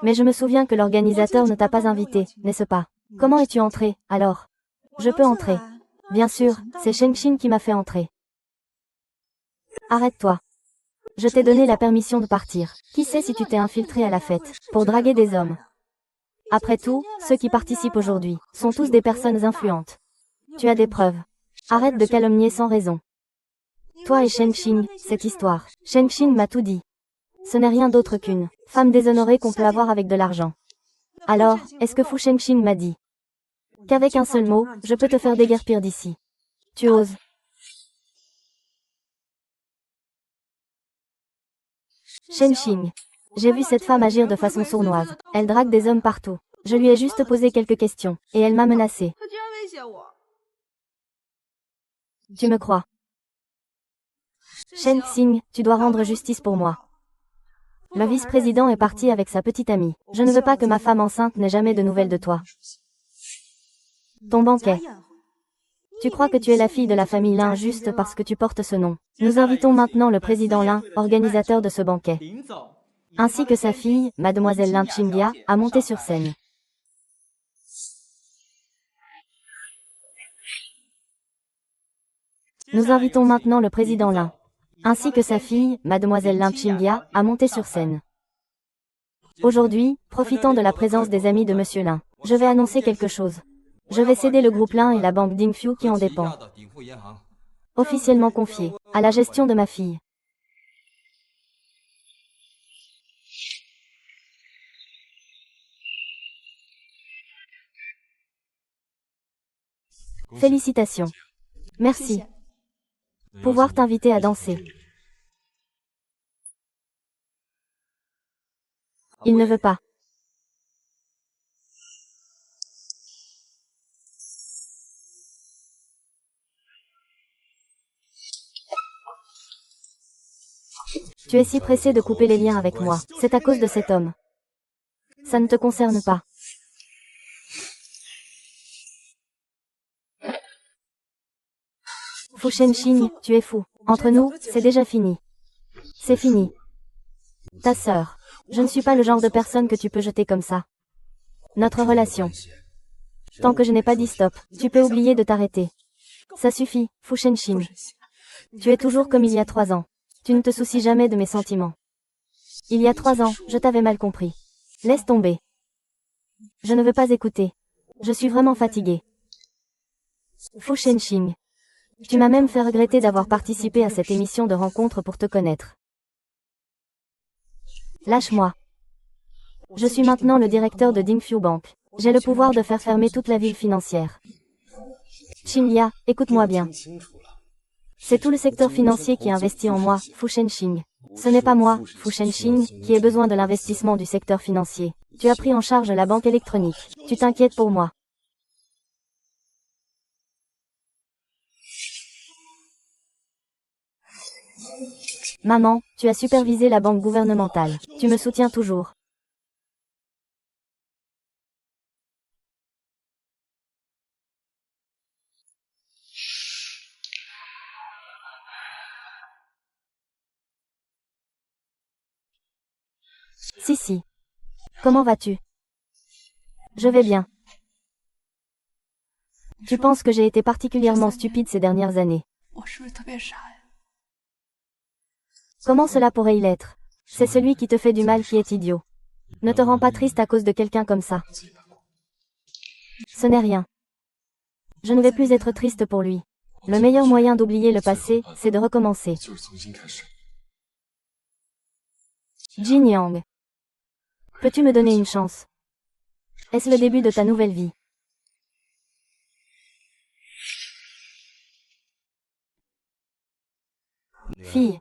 Mais je me souviens que l'organisateur ne t'a pas invité, n'est-ce pas? Comment es-tu entrée, alors? Je peux entrer. Bien sûr, c'est Shenxing qui m'a fait entrer. Arrête-toi. Je t'ai donné la permission de partir. Qui sait si tu t'es infiltré à la fête, pour draguer des hommes? Après tout, ceux qui participent aujourd'hui sont tous des personnes influentes. Tu as des preuves. Arrête de calomnier sans raison. Toi et Shenxing, cette histoire. Shenxing m'a tout dit. Ce n'est rien d'autre qu'une femme déshonorée qu'on peut avoir avec de l'argent. Alors, est-ce que Fu Shenxing m'a dit qu'avec un seul mot, je peux te faire déguerpir d'ici? Tu oses? Shenxing. J'ai vu cette femme agir de façon sournoise. Elle drague des hommes partout. Je lui ai juste posé quelques questions, et elle m'a menacé. Tu me crois? Shenxing, tu dois rendre justice pour moi. Le vice-président est parti avec sa petite amie. Je ne veux pas que ma femme enceinte n'ait jamais de nouvelles de toi. Ton banquet. Tu crois que tu es la fille de la famille Lin juste parce que tu portes ce nom. Nous invitons maintenant le président Lin, organisateur de ce banquet, ainsi que sa fille, mademoiselle Lin Qingya, à monter sur scène. Nous invitons maintenant le président Lin, ainsi que sa fille, mademoiselle Lin Qingya, à monter sur scène. Aujourd'hui, profitant de la présence des amis de monsieur Lin, je vais annoncer quelque chose. Je vais céder le groupe Lin et la banque Dingfu qui en dépend, officiellement confiée à la gestion de ma fille. Félicitations. Merci. Pouvoir t'inviter à danser. Il ne veut pas. Tu es si pressé de couper les liens avec moi. C'est à cause de cet homme. Ça ne te concerne pas. Fu Shenxing, tu es fou. Entre nous, c'est déjà fini. C'est fini. Ta sœur. Je ne suis pas le genre de personne que tu peux jeter comme ça. Notre relation. Tant que je n'ai pas dit stop, tu peux oublier de t'arrêter. Ça suffit, Fu Shenxing. Tu es toujours comme il y a 3 ans. Tu ne te soucies jamais de mes sentiments. Il y a 3 ans, je t'avais mal compris. Laisse tomber. Je ne veux pas écouter. Je suis vraiment fatiguée. Fu Shenxing. Tu m'as même fait regretter d'avoir participé à cette émission de rencontre pour te connaître. Lâche-moi. Je suis maintenant le directeur de Dingfu Bank. J'ai le pouvoir de faire fermer toute la ville financière. Qingya, écoute-moi bien. C'est tout le secteur financier qui investit en moi, Fu Shenxing. Ce n'est pas moi, Fu Shenxing, qui ai besoin de l'investissement du secteur financier. Tu as pris en charge la banque électronique. Tu t'inquiètes pour moi. Maman, tu as supervisé la banque gouvernementale. Tu me soutiens toujours. Si. Comment vas-tu? Je vais bien. Tu penses que j'ai été particulièrement stupide ces dernières années? Comment cela pourrait il être? C'est celui qui te fait du mal qui est idiot. Ne te rends pas triste à cause de quelqu'un comme ça. Ce n'est rien. Je ne vais plus être triste pour lui. Le meilleur moyen d'oublier le passé, c'est de recommencer. Jin Yang. Peux-tu me donner une chance? Est-ce le début de ta nouvelle vie? Fille.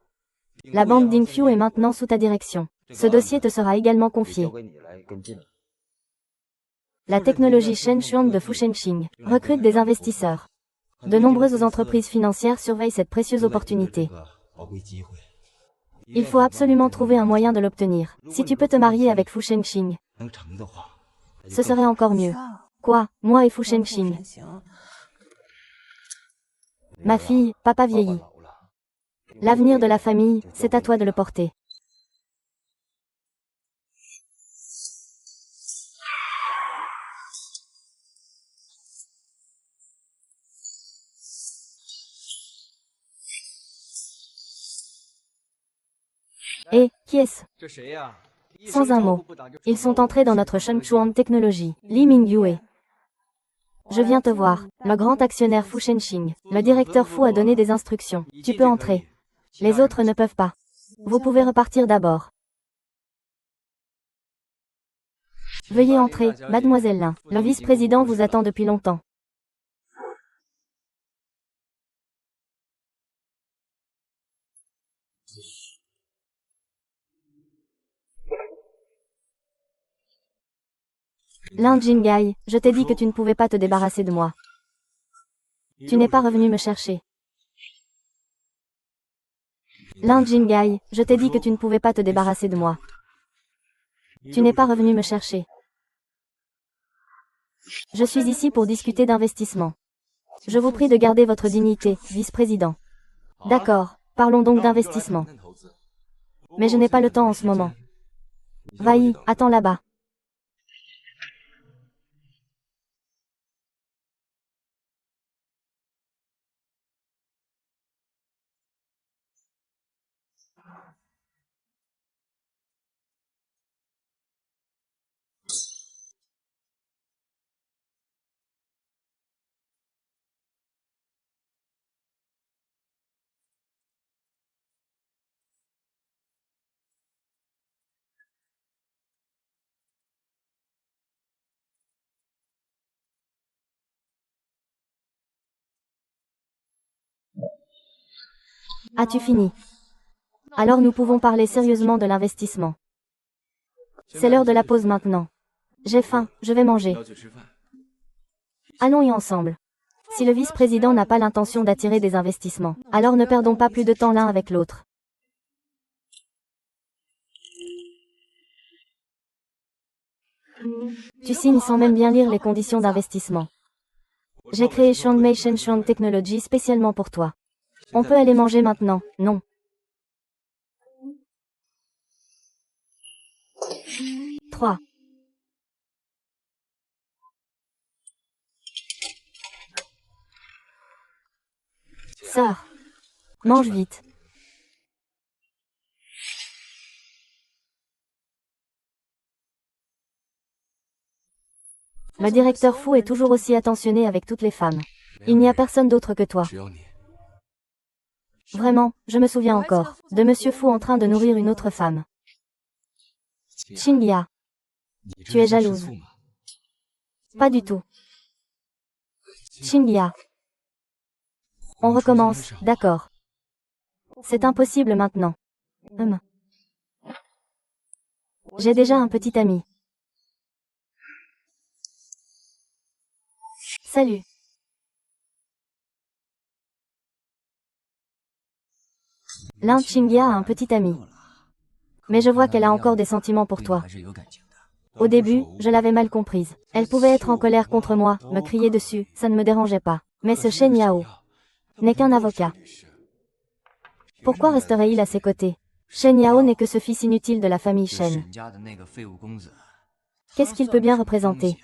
La bande Dingfu est maintenant sous ta direction. Ce dossier te sera également confié. La technologie Shen Xuan de Fushengqing recrute des investisseurs. De nombreuses entreprises financières surveillent cette précieuse opportunité. Il faut absolument trouver un moyen de l'obtenir. Si tu peux te marier avec Fushengqing, ce serait encore mieux. Quoi, moi et Fushengqing? Ma fille, papa vieillit. L'avenir de la famille, c'est à toi de le porter. Et, qui est-ce? Sans un mot. Ils sont entrés dans notre Shengchuan Technology. Li Mingyue. Je viens te voir. Le grand actionnaire Fu Shenxing. Le directeur Fu a donné des instructions. Tu peux entrer. Les autres ne peuvent pas. Vous pouvez repartir d'abord. Veuillez entrer, mademoiselle Lin. Le vice-président vous attend depuis longtemps. Lin Jingai, je t'ai dit que tu ne pouvais pas te débarrasser de moi. Tu n'es pas revenu me chercher. Lin Jingai, je t'ai dit que tu ne pouvais pas te débarrasser de moi. Tu n'es pas revenu me chercher. Je suis ici pour discuter d'investissement. Je vous prie de garder votre dignité, vice-président. D'accord, parlons donc d'investissement. Mais je n'ai pas le temps en ce moment. Vai, attends là-bas. As-tu fini? Alors nous pouvons parler sérieusement de l'investissement. C'est l'heure de la pause maintenant. J'ai faim, je vais manger. Allons-y ensemble. Si le vice-président n'a pas l'intention d'attirer des investissements, alors ne perdons pas plus de temps l'un avec l'autre. Tu signes sans même bien lire les conditions d'investissement. J'ai créé Shuangmei Shenshuang Technology spécialement pour toi. On peut aller manger maintenant, non? Trois. Sœur. Mange vite. Le directeur Fu est toujours aussi attentionné avec toutes les femmes. Il n'y a personne d'autre que toi. Vraiment, je me souviens encore, de Monsieur Fu en train de nourrir une autre femme. Xingya. Tu es jalouse. Pas du tout. Xingya. On recommence, d'accord. C'est impossible maintenant. J'ai déjà un petit ami. Salut. Lin Xingya a un petit ami. Mais je vois qu'elle a encore des sentiments pour toi. Au début, je l'avais mal comprise. Elle pouvait être en colère contre moi, me crier dessus, ça ne me dérangeait pas. Mais ce Shen Yao n'est qu'un avocat. Pourquoi resterait-il à ses côtés? Shen Yao n'est que ce fils inutile de la famille Shen. Qu'est-ce qu'il peut bien représenter?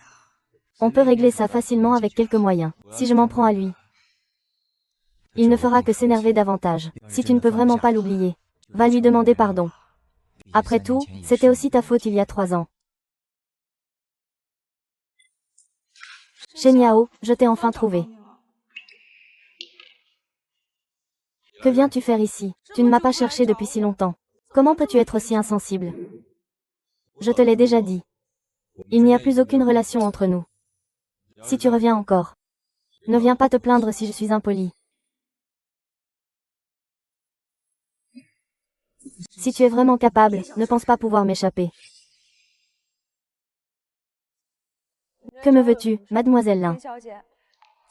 On peut régler ça facilement avec quelques moyens, si je m'en prends à lui. Il ne fera que s'énerver davantage. Si tu ne peux vraiment pas l'oublier, va lui demander pardon. Après tout, c'était aussi ta faute il y a 3 ans. Shen Yao, je t'ai enfin trouvé. Que viens-tu faire ici? Tu ne m'as pas cherché depuis si longtemps. Comment peux-tu être aussi insensible? Je te l'ai déjà dit. Il n'y a plus aucune relation entre nous. Si tu reviens encore, ne viens pas te plaindre si je suis impoli. Si tu es vraiment capable, ne pense pas pouvoir m'échapper. Que me veux-tu, mademoiselle Lin?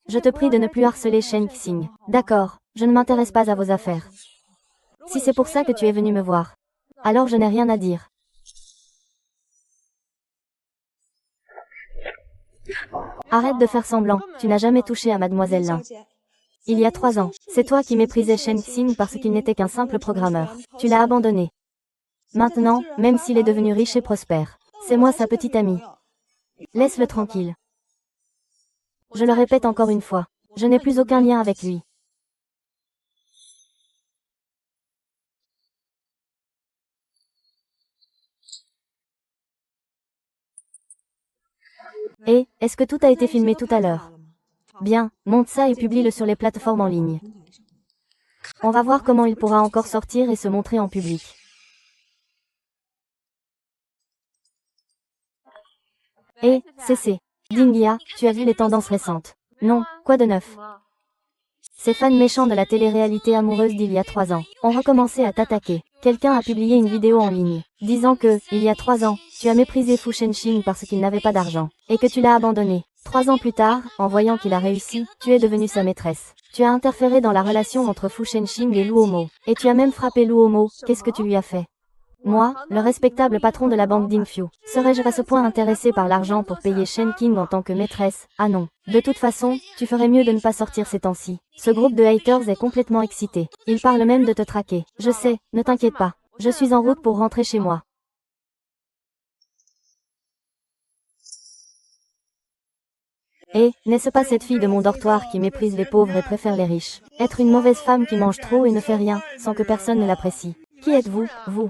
Je te prie de ne plus harceler Shen Xing. D'accord, je ne m'intéresse pas à vos affaires. Si c'est pour ça que tu es venu me voir, alors je n'ai rien à dire. Arrête de faire semblant, tu n'as jamais touché à mademoiselle Lin. Il y a 3 ans, c'est toi qui méprisais Shen Xing parce qu'il n'était qu'un simple programmeur. Tu l'as abandonné. Maintenant, même s'il est devenu riche et prospère, c'est moi sa petite amie. Laisse-le tranquille. Je le répète encore une fois, je n'ai plus aucun lien avec lui. Et, est-ce que tout a été filmé tout à l'heure? Bien, monte ça et publie-le sur les plateformes en ligne. On va voir comment il pourra encore sortir et se montrer en public. Et, CC. Dingia, tu as vu les tendances récentes? Non, quoi de neuf? Ces fans méchants de la télé-réalité amoureuse d'il y a 3 ans ont recommencé à t'attaquer. Quelqu'un a publié une vidéo en ligne, disant que, il y a 3 ans, tu as méprisé Fu Shenxing parce qu'il n'avait pas d'argent, et que tu l'as abandonné. 3 ans plus tard, en voyant qu'il a réussi, tu es devenue sa maîtresse. Tu as interféré dans la relation entre Fu Shenxing et Lu Homo, et tu as même frappé Lu Homo. Qu'est-ce que tu lui as fait? Moi, le respectable patron de la banque Dingfu, serais-je à ce point intéressé par l'argent pour payer Shen Qing en tant que maîtresse? Ah non. De toute façon, tu ferais mieux de ne pas sortir ces temps-ci. Ce groupe de haters est complètement excité. Ils parlent même de te traquer. Je sais, ne t'inquiète pas. Je suis en route pour rentrer chez moi. Et, n'est-ce pas cette fille de mon dortoir qui méprise les pauvres et préfère les riches? Être une mauvaise femme qui mange trop et ne fait rien, sans que personne ne l'apprécie. Qui êtes-vous, vous?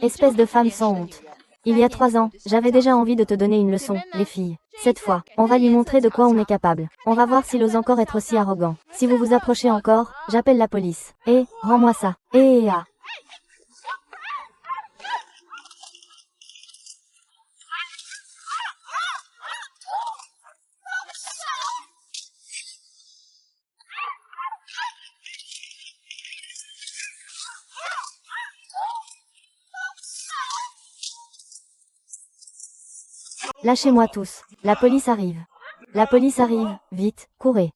Espèce de femme sans honte. Il y a 3 ans, j'avais déjà envie de te donner une leçon, les filles. Cette fois, on va lui montrer de quoi on est capable. On va voir s'il ose encore être aussi arrogant. Si vous vous approchez encore, j'appelle la police. Et, rends-moi ça. Ah. Lâchez-moi tous. La police arrive. La police arrive, vite, courez.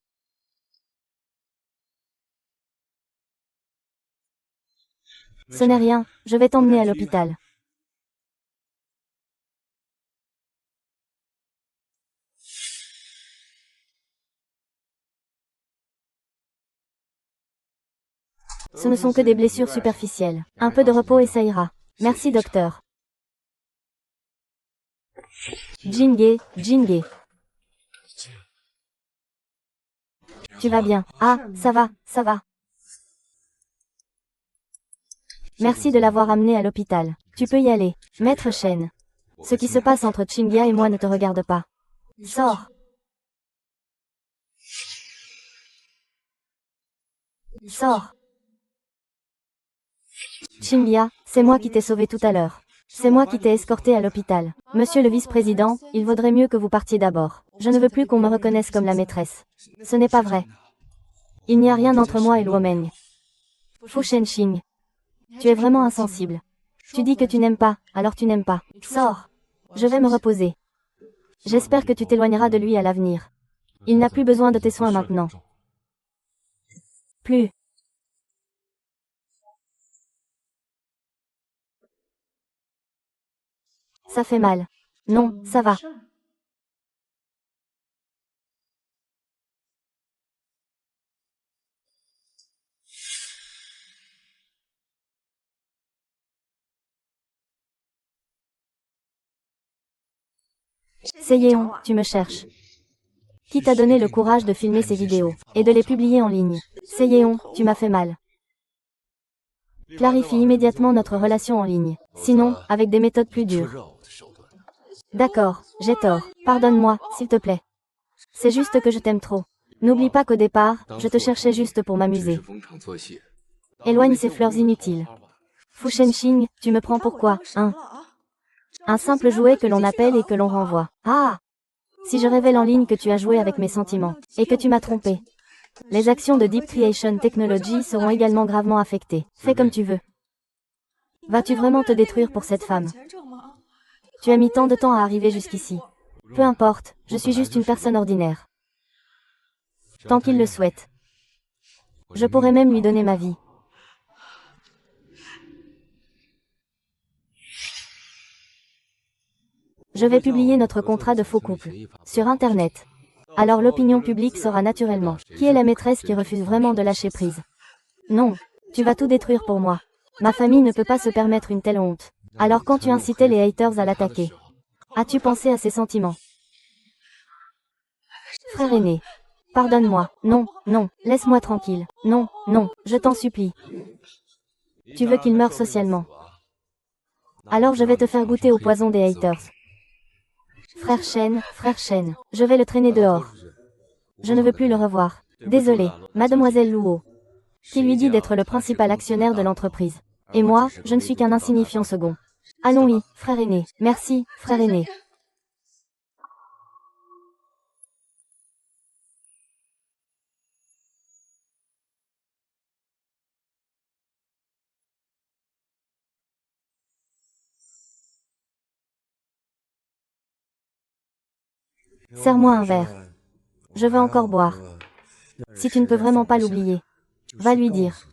Ce n'est rien, je vais t'emmener à l'hôpital. Ce ne sont que des blessures superficielles. Un peu de repos et ça ira. Merci docteur. Jinghe, Jinghe. Tu vas bien? Ah, ça va, ça va. Merci de l'avoir amené à l'hôpital. Tu peux y aller. Maître Shen. Ce qui se passe entre Chingia et moi ne te regarde pas. Sors. Sors. Chingia, c'est moi qui t'ai sauvé tout à l'heure. C'est moi qui t'ai escorté à l'hôpital. Monsieur le vice-président, il vaudrait mieux que vous partiez d'abord. Je ne veux plus qu'on me reconnaisse comme la maîtresse. Ce n'est pas vrai. Il n'y a rien entre moi et Luomeng. Fu Shenxing. Tu es vraiment insensible. Tu dis que tu n'aimes pas, alors tu n'aimes pas. Sors. Je vais me reposer. J'espère que tu t'éloigneras de lui à l'avenir. Il n'a plus besoin de tes soins maintenant. Plus. Ça fait mal. Non, ça va. Seyéon, tu me cherches. Qui t'a donné le courage de filmer ces vidéos, et de les publier en ligne? Seyéon, tu m'as fait mal. Clarifie immédiatement notre relation en ligne. Sinon, avec des méthodes plus dures. D'accord, j'ai tort. Pardonne-moi, s'il te plaît. C'est juste que je t'aime trop. N'oublie pas qu'au départ, je te cherchais juste pour m'amuser. Éloigne ces fleurs inutiles. Fu Shenxing, tu me prends pour quoi, hein? Un simple jouet que l'on appelle et que l'on renvoie. Ah! Si je révèle en ligne que tu as joué avec mes sentiments, et que tu m'as trompé, les actions de Deep Creation Technology seront également gravement affectées. Fais comme tu veux. Vas-tu vraiment te détruire pour cette femme? Tu as mis tant de temps à arriver jusqu'ici. Peu importe, je suis juste une personne ordinaire. Tant qu'il le souhaite. Je pourrais même lui donner ma vie. Je vais publier notre contrat de faux couple sur Internet. Alors l'opinion publique saura naturellement qui est la maîtresse qui refuse vraiment de lâcher prise. Non, tu vas tout détruire pour moi. Ma famille ne peut pas se permettre une telle honte. Alors quand tu incitais les haters à l'attaquer, as-tu pensé à ses sentiments? Frère aîné, pardonne-moi. Non, non, laisse-moi tranquille. Non, non, je t'en supplie. Tu veux qu'il meure socialement. Alors je vais te faire goûter au poison des haters. Frère Shen, je vais le traîner dehors. Je ne veux plus le revoir. Désolé, mademoiselle Luo. Qui lui dit d'être le principal actionnaire de l'entreprise. Et moi, je ne suis qu'un insignifiant second. Allons-y, frère aîné. Merci, frère aîné. Serre-moi un verre. Je veux encore boire. Si tu ne peux vraiment pas l'oublier, va lui dire.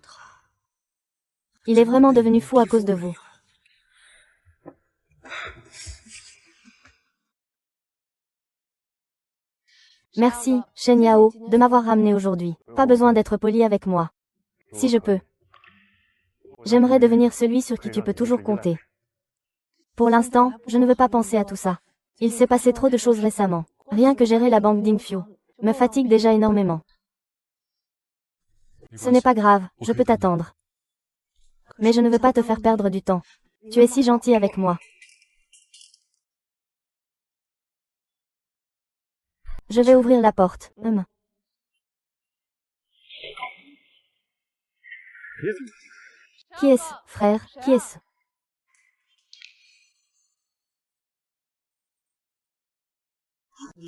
Il est vraiment devenu fou à cause de vous. Merci, Shen Yao, de m'avoir ramené aujourd'hui. Pas besoin d'être poli avec moi. Si je peux. J'aimerais devenir celui sur qui tu peux toujours compter. Pour l'instant, je ne veux pas penser à tout ça. Il s'est passé trop de choses récemment. Rien que gérer la banque d'Infio me fatigue déjà énormément. Ce n'est pas grave, je peux t'attendre. Mais je ne veux pas te faire perdre du temps. Tu es si gentil avec moi. Je vais ouvrir la porte. Qui est-ce, frère? Qui est-ce?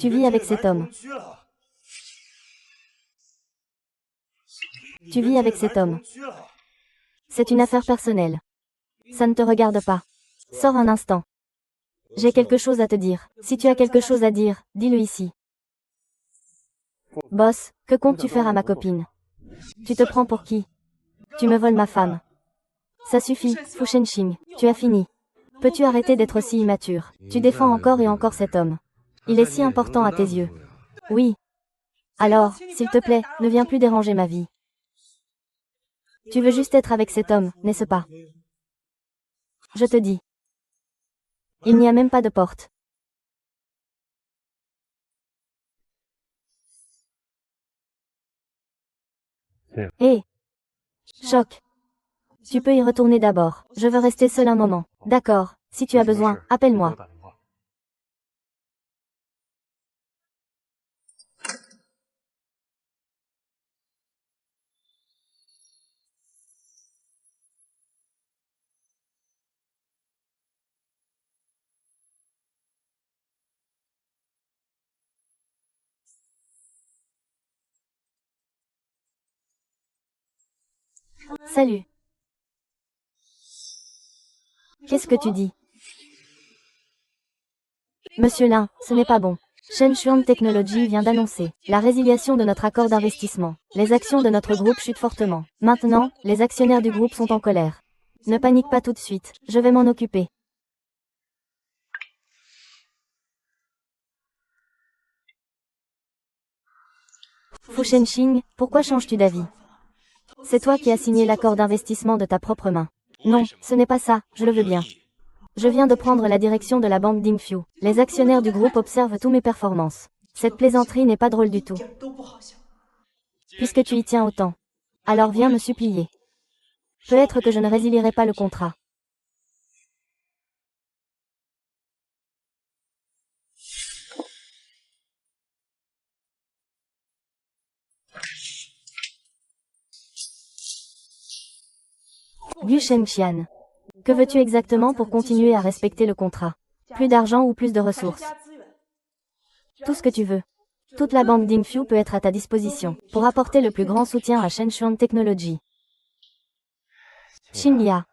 Tu vis avec cet homme. Tu vis avec cet homme. C'est une affaire personnelle. Ça ne te regarde pas. Sors un instant. J'ai quelque chose à te dire. Si tu as quelque chose à dire, dis-le ici. Boss, que comptes-tu faire à ma copine? Tu te prends pour qui? Tu me voles ma femme. Ça suffit, Fu Shenxing, tu as fini. Peux-tu arrêter d'être aussi immature? Tu défends encore et encore cet homme. Il est si important à tes yeux. Oui. Alors, s'il te plaît, ne viens plus déranger ma vie. Tu veux juste être avec cet homme, n'est-ce pas? Je te dis. Il n'y a même pas de porte. Hé! Choc. Tu peux y retourner d'abord. Je veux rester seul un moment. D'accord. Si tu as besoin, appelle-moi. Salut. Qu'est-ce que tu dis? Monsieur Lin, ce n'est pas bon. Shen Xuan Technology vient d'annoncer la résiliation de notre accord d'investissement. Les actions de notre groupe chutent fortement. Maintenant, les actionnaires du groupe sont en colère. Ne panique pas tout de suite, je vais m'en occuper. Fu Shenxing, pourquoi changes-tu d'avis? C'est toi qui as signé l'accord d'investissement de ta propre main. Non, ce n'est pas ça, je le veux bien. Je viens de prendre la direction de la banque d'Infio. Les actionnaires du groupe observent tous mes performances. Cette plaisanterie n'est pas drôle du tout. Puisque tu y tiens autant. Alors viens me supplier. Peut-être que je ne résilierai pas le contrat. Gu Shengxian. Que veux-tu exactement pour continuer à respecter le contrat? Plus d'argent ou plus de ressources. Tout ce que tu veux. Toute la banque Dingfu peut être à ta disposition pour apporter le plus grand soutien à Shenshuang Technology. Xingya.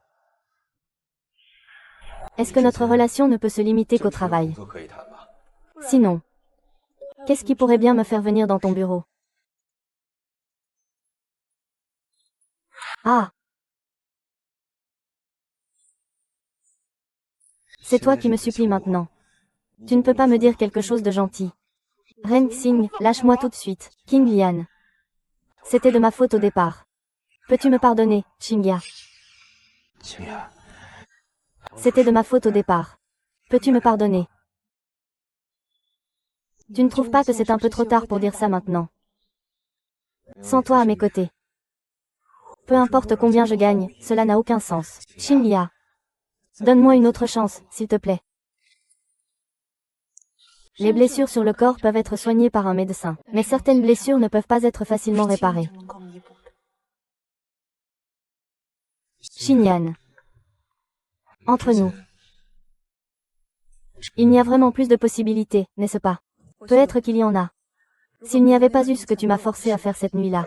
Est-ce que notre relation ne peut se limiter qu'au travail? Sinon, qu'est-ce qui pourrait bien me faire venir dans ton bureau? Ah! C'est toi qui me supplies maintenant. Tu ne peux pas me dire quelque chose de gentil. Ren Xing, lâche-moi tout de suite. King Lian. C'était de ma faute au départ. Peux-tu me pardonner, Xingya? C'était de ma faute au départ. Peux-tu me pardonner? Tu ne trouves pas que c'est un peu trop tard pour dire ça maintenant? Sans toi à mes côtés. Peu importe combien je gagne, cela n'a aucun sens. Xingya. Donne-moi une autre chance, s'il te plaît. Les blessures sur le corps peuvent être soignées par un médecin, mais certaines blessures ne peuvent pas être facilement réparées. Xingyan. Entre nous. Il n'y a vraiment plus de possibilités, n'est-ce pas? Peut-être qu'il y en a. S'il n'y avait pas eu ce que tu m'as forcé à faire cette nuit-là.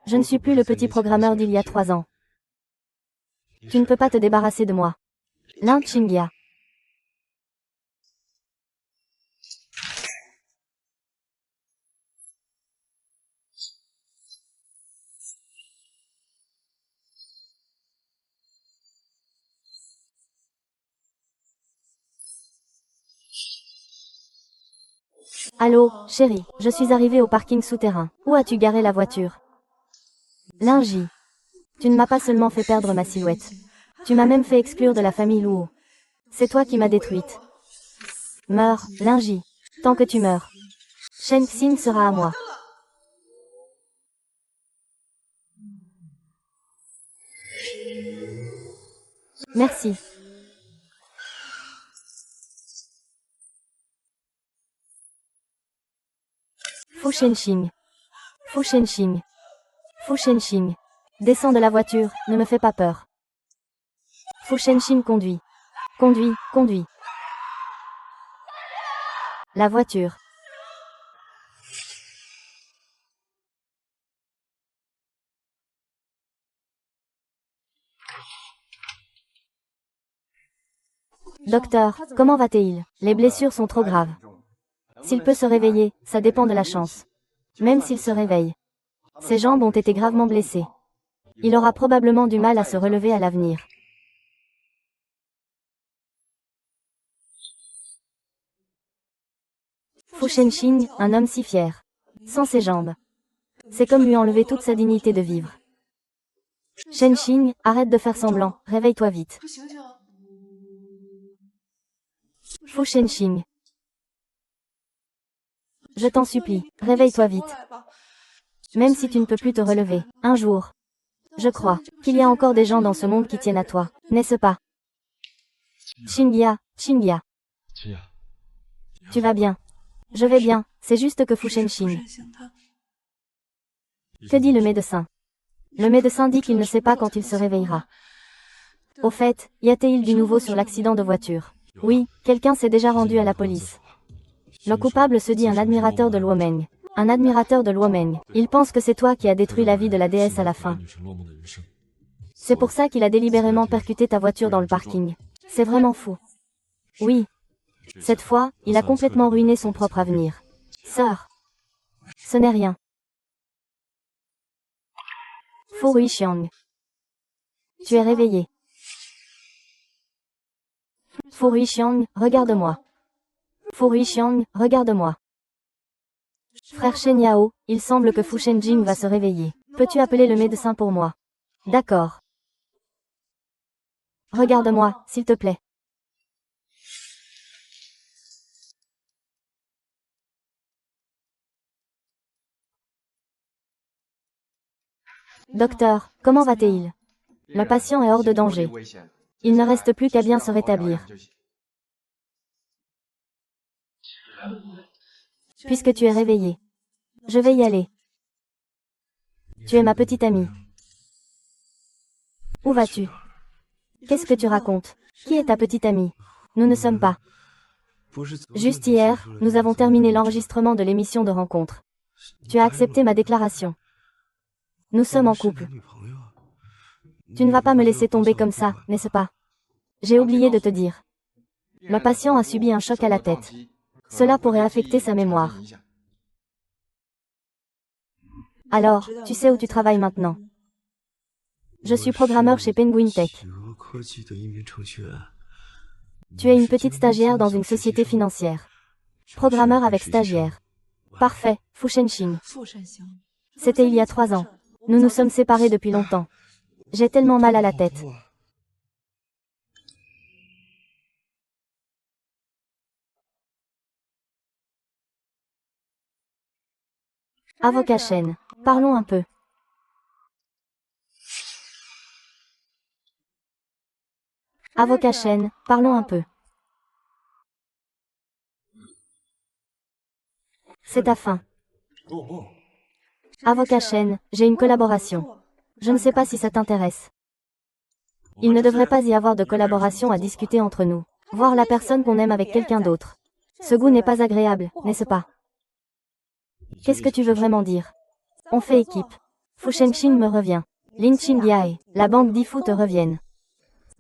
Je ne suis plus le petit programmeur d'il y a 3 ans. Tu ne peux pas te débarrasser de moi. Lin Xingya. Allô, chérie, je suis arrivée au parking souterrain. Où as-tu garé la voiture? Linji. Tu ne m'as pas seulement fait perdre ma silhouette. Tu m'as même fait exclure de la famille Luo. C'est toi qui m'as détruite. Meurs, Linji. Tant que tu meurs. Shen Xin sera à moi. Merci. Fu Shenxing. Fu Shenxing. Fu Shenxing. Descends de la voiture, ne me fais pas peur. Fu Shenxing conduit. Conduit, conduit. La voiture. Docteur, comment va-t-il? Les blessures sont trop graves. S'il peut se réveiller, ça dépend de la chance. Même s'il se réveille. Ses jambes ont été gravement blessées. Il aura probablement du mal à se relever à l'avenir. Fu Shenxing, un homme si fier. Sans ses jambes. C'est comme lui enlever toute sa dignité de vivre. Shenxing, arrête de faire semblant, réveille-toi vite. Fu Shenxing. Je t'en supplie, réveille-toi vite. Même si tu ne peux plus te relever, un jour. Je crois qu'il y a encore des gens dans ce monde qui tiennent à toi, n'est-ce pas? Xingya, Xingya. Tu vas bien? Je vais bien, c'est juste que Fu Shenxing. Que dit le médecin? Le médecin dit qu'il ne sait pas quand il se réveillera. Au fait, y a-t-il du nouveau sur l'accident de voiture? Oui, quelqu'un s'est déjà rendu à la police. Le coupable se dit un admirateur de Luomeng. Un admirateur de Luomeng. Il pense que c'est toi qui as détruit la vie de la déesse à la fin. C'est pour ça qu'il a délibérément percuté ta voiture dans le parking. C'est vraiment fou. Oui. Cette fois, il a complètement ruiné son propre avenir. Sœur. Ce n'est rien. Fu Ruixiang. Tu es réveillé. Fu Ruixiang, regarde-moi. Fu Ruixiang, regarde-moi. Frère Shen Yao, il semble que Fu Shenjing va se réveiller. Peux-tu appeler le médecin pour moi? D'accord. Regarde-moi, s'il te plaît. Docteur, comment va-t-il? Le patient est hors de danger. Il ne reste plus qu'à bien se rétablir. Puisque tu es réveillé. Je vais y aller. Tu es ma petite amie. Où vas-tu? Qu'est-ce que tu racontes? Qui est ta petite amie? Nous ne sommes pas. Juste hier, nous avons terminé l'enregistrement de l'émission de rencontre. Tu as accepté ma déclaration. Nous sommes en couple. Tu ne vas pas me laisser tomber comme ça, n'est-ce pas? J'ai oublié de te dire. Le patient a subi un choc à la tête. Cela pourrait affecter sa mémoire. Alors, tu sais où tu travailles maintenant? Je suis programmeur chez Penguin Tech. Tu es une petite stagiaire dans une société financière. Programmeur avec stagiaire. Parfait, Fu Shenxing. C'était il y a 3 ans. Nous nous sommes séparés depuis longtemps. J'ai tellement mal à la tête. Avocat Shen, parlons un peu. Avocat Shen, parlons un peu. C'est ta fin. Avocat Shen, j'ai une collaboration. Je ne sais pas si ça t'intéresse. Il ne devrait pas y avoir de collaboration à discuter entre nous. Voir la personne qu'on aime avec quelqu'un d'autre. Ce goût n'est pas agréable, n'est-ce pas? Qu'est-ce que tu veux vraiment dire? On fait équipe. Fu Shenxing me revient. Lin Qingyai, la bande d'Ifu te reviennent.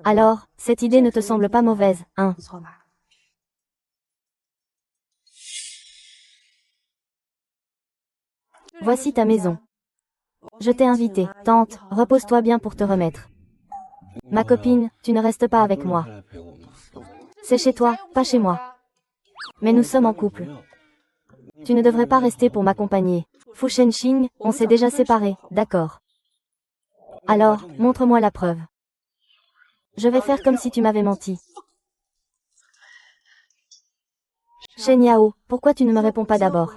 Alors, cette idée ne te semble pas mauvaise, hein? Voici ta maison. Je t'ai invité. Tante, repose-toi bien pour te remettre. Ma copine, tu ne restes pas avec moi. C'est chez toi, pas chez moi. Mais nous sommes en couple. Tu ne devrais pas rester pour m'accompagner. Fu Shenxing, on s'est déjà séparés, d'accord. Alors, montre-moi la preuve. Je vais faire comme si tu m'avais menti. Shen Yao, pourquoi tu ne me réponds pas d'abord?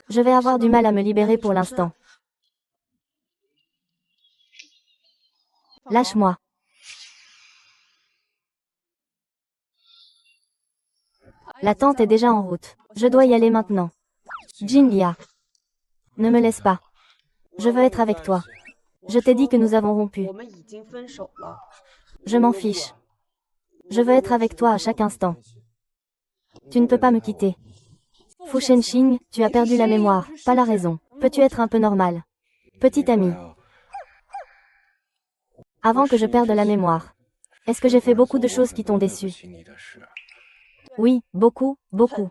Je vais avoir du mal à me libérer pour l'instant. Lâche-moi. La tente est déjà en route. Je dois y aller maintenant. Jin Lia. Ne me laisse pas. Je veux être avec toi. Je t'ai dit que nous avons rompu. Je m'en fiche. Je veux être avec toi à chaque instant. Tu ne peux pas me quitter. Fu Shenxing, tu as perdu la mémoire, pas la raison. Peux-tu être un peu normal? Petite amie. Avant que je perde la mémoire. Est-ce que j'ai fait beaucoup de choses qui t'ont déçu? Oui, beaucoup, beaucoup.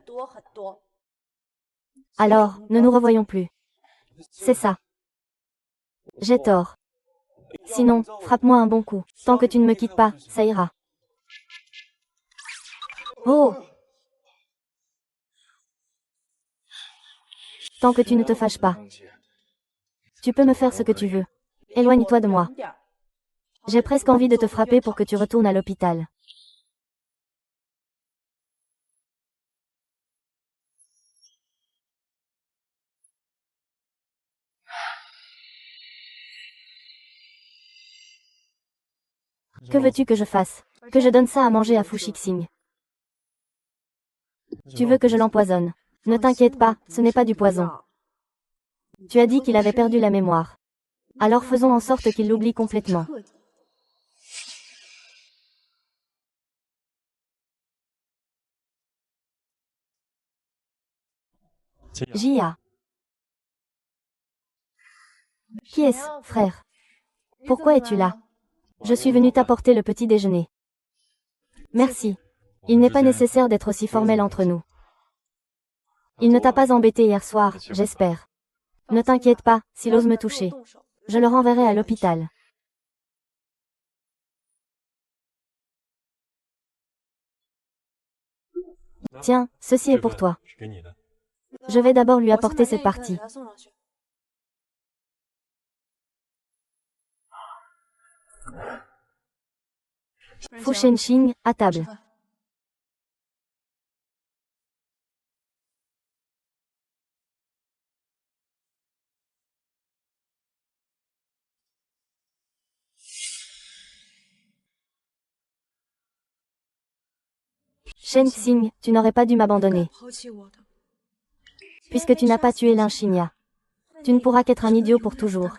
Alors, ne nous revoyons plus. C'est ça. J'ai tort. Sinon, frappe-moi un bon coup. Tant que tu ne me quittes pas, ça ira. Oh! Tant que tu ne te fâches pas. Tu peux me faire ce que tu veux. Éloigne-toi de moi. J'ai presque envie de te frapper pour que tu retournes à l'hôpital. Que veux-tu que je fasse? Que je donne ça à manger à Fu Xing? Tu veux que je l'empoisonne? Ne t'inquiète pas, ce n'est pas du poison. Tu as dit qu'il avait perdu la mémoire. Alors faisons en sorte qu'il l'oublie complètement. Jia. Qui est-ce, frère? Pourquoi es-tu là? Je suis venu t'apporter le petit déjeuner. Merci. Il n'est pas nécessaire d'être aussi formel entre nous. Il ne t'a pas embêté hier soir, j'espère. Ne t'inquiète pas, s'il ose me toucher. Je le renverrai à l'hôpital. Tiens, ceci est pour toi. Je vais d'abord lui apporter cette partie. Fu Shenxing, à table. Shenxing, tu n'aurais pas dû m'abandonner. Puisque tu n'as pas tué Lin Xinya. Tu ne pourras qu'être un idiot pour toujours.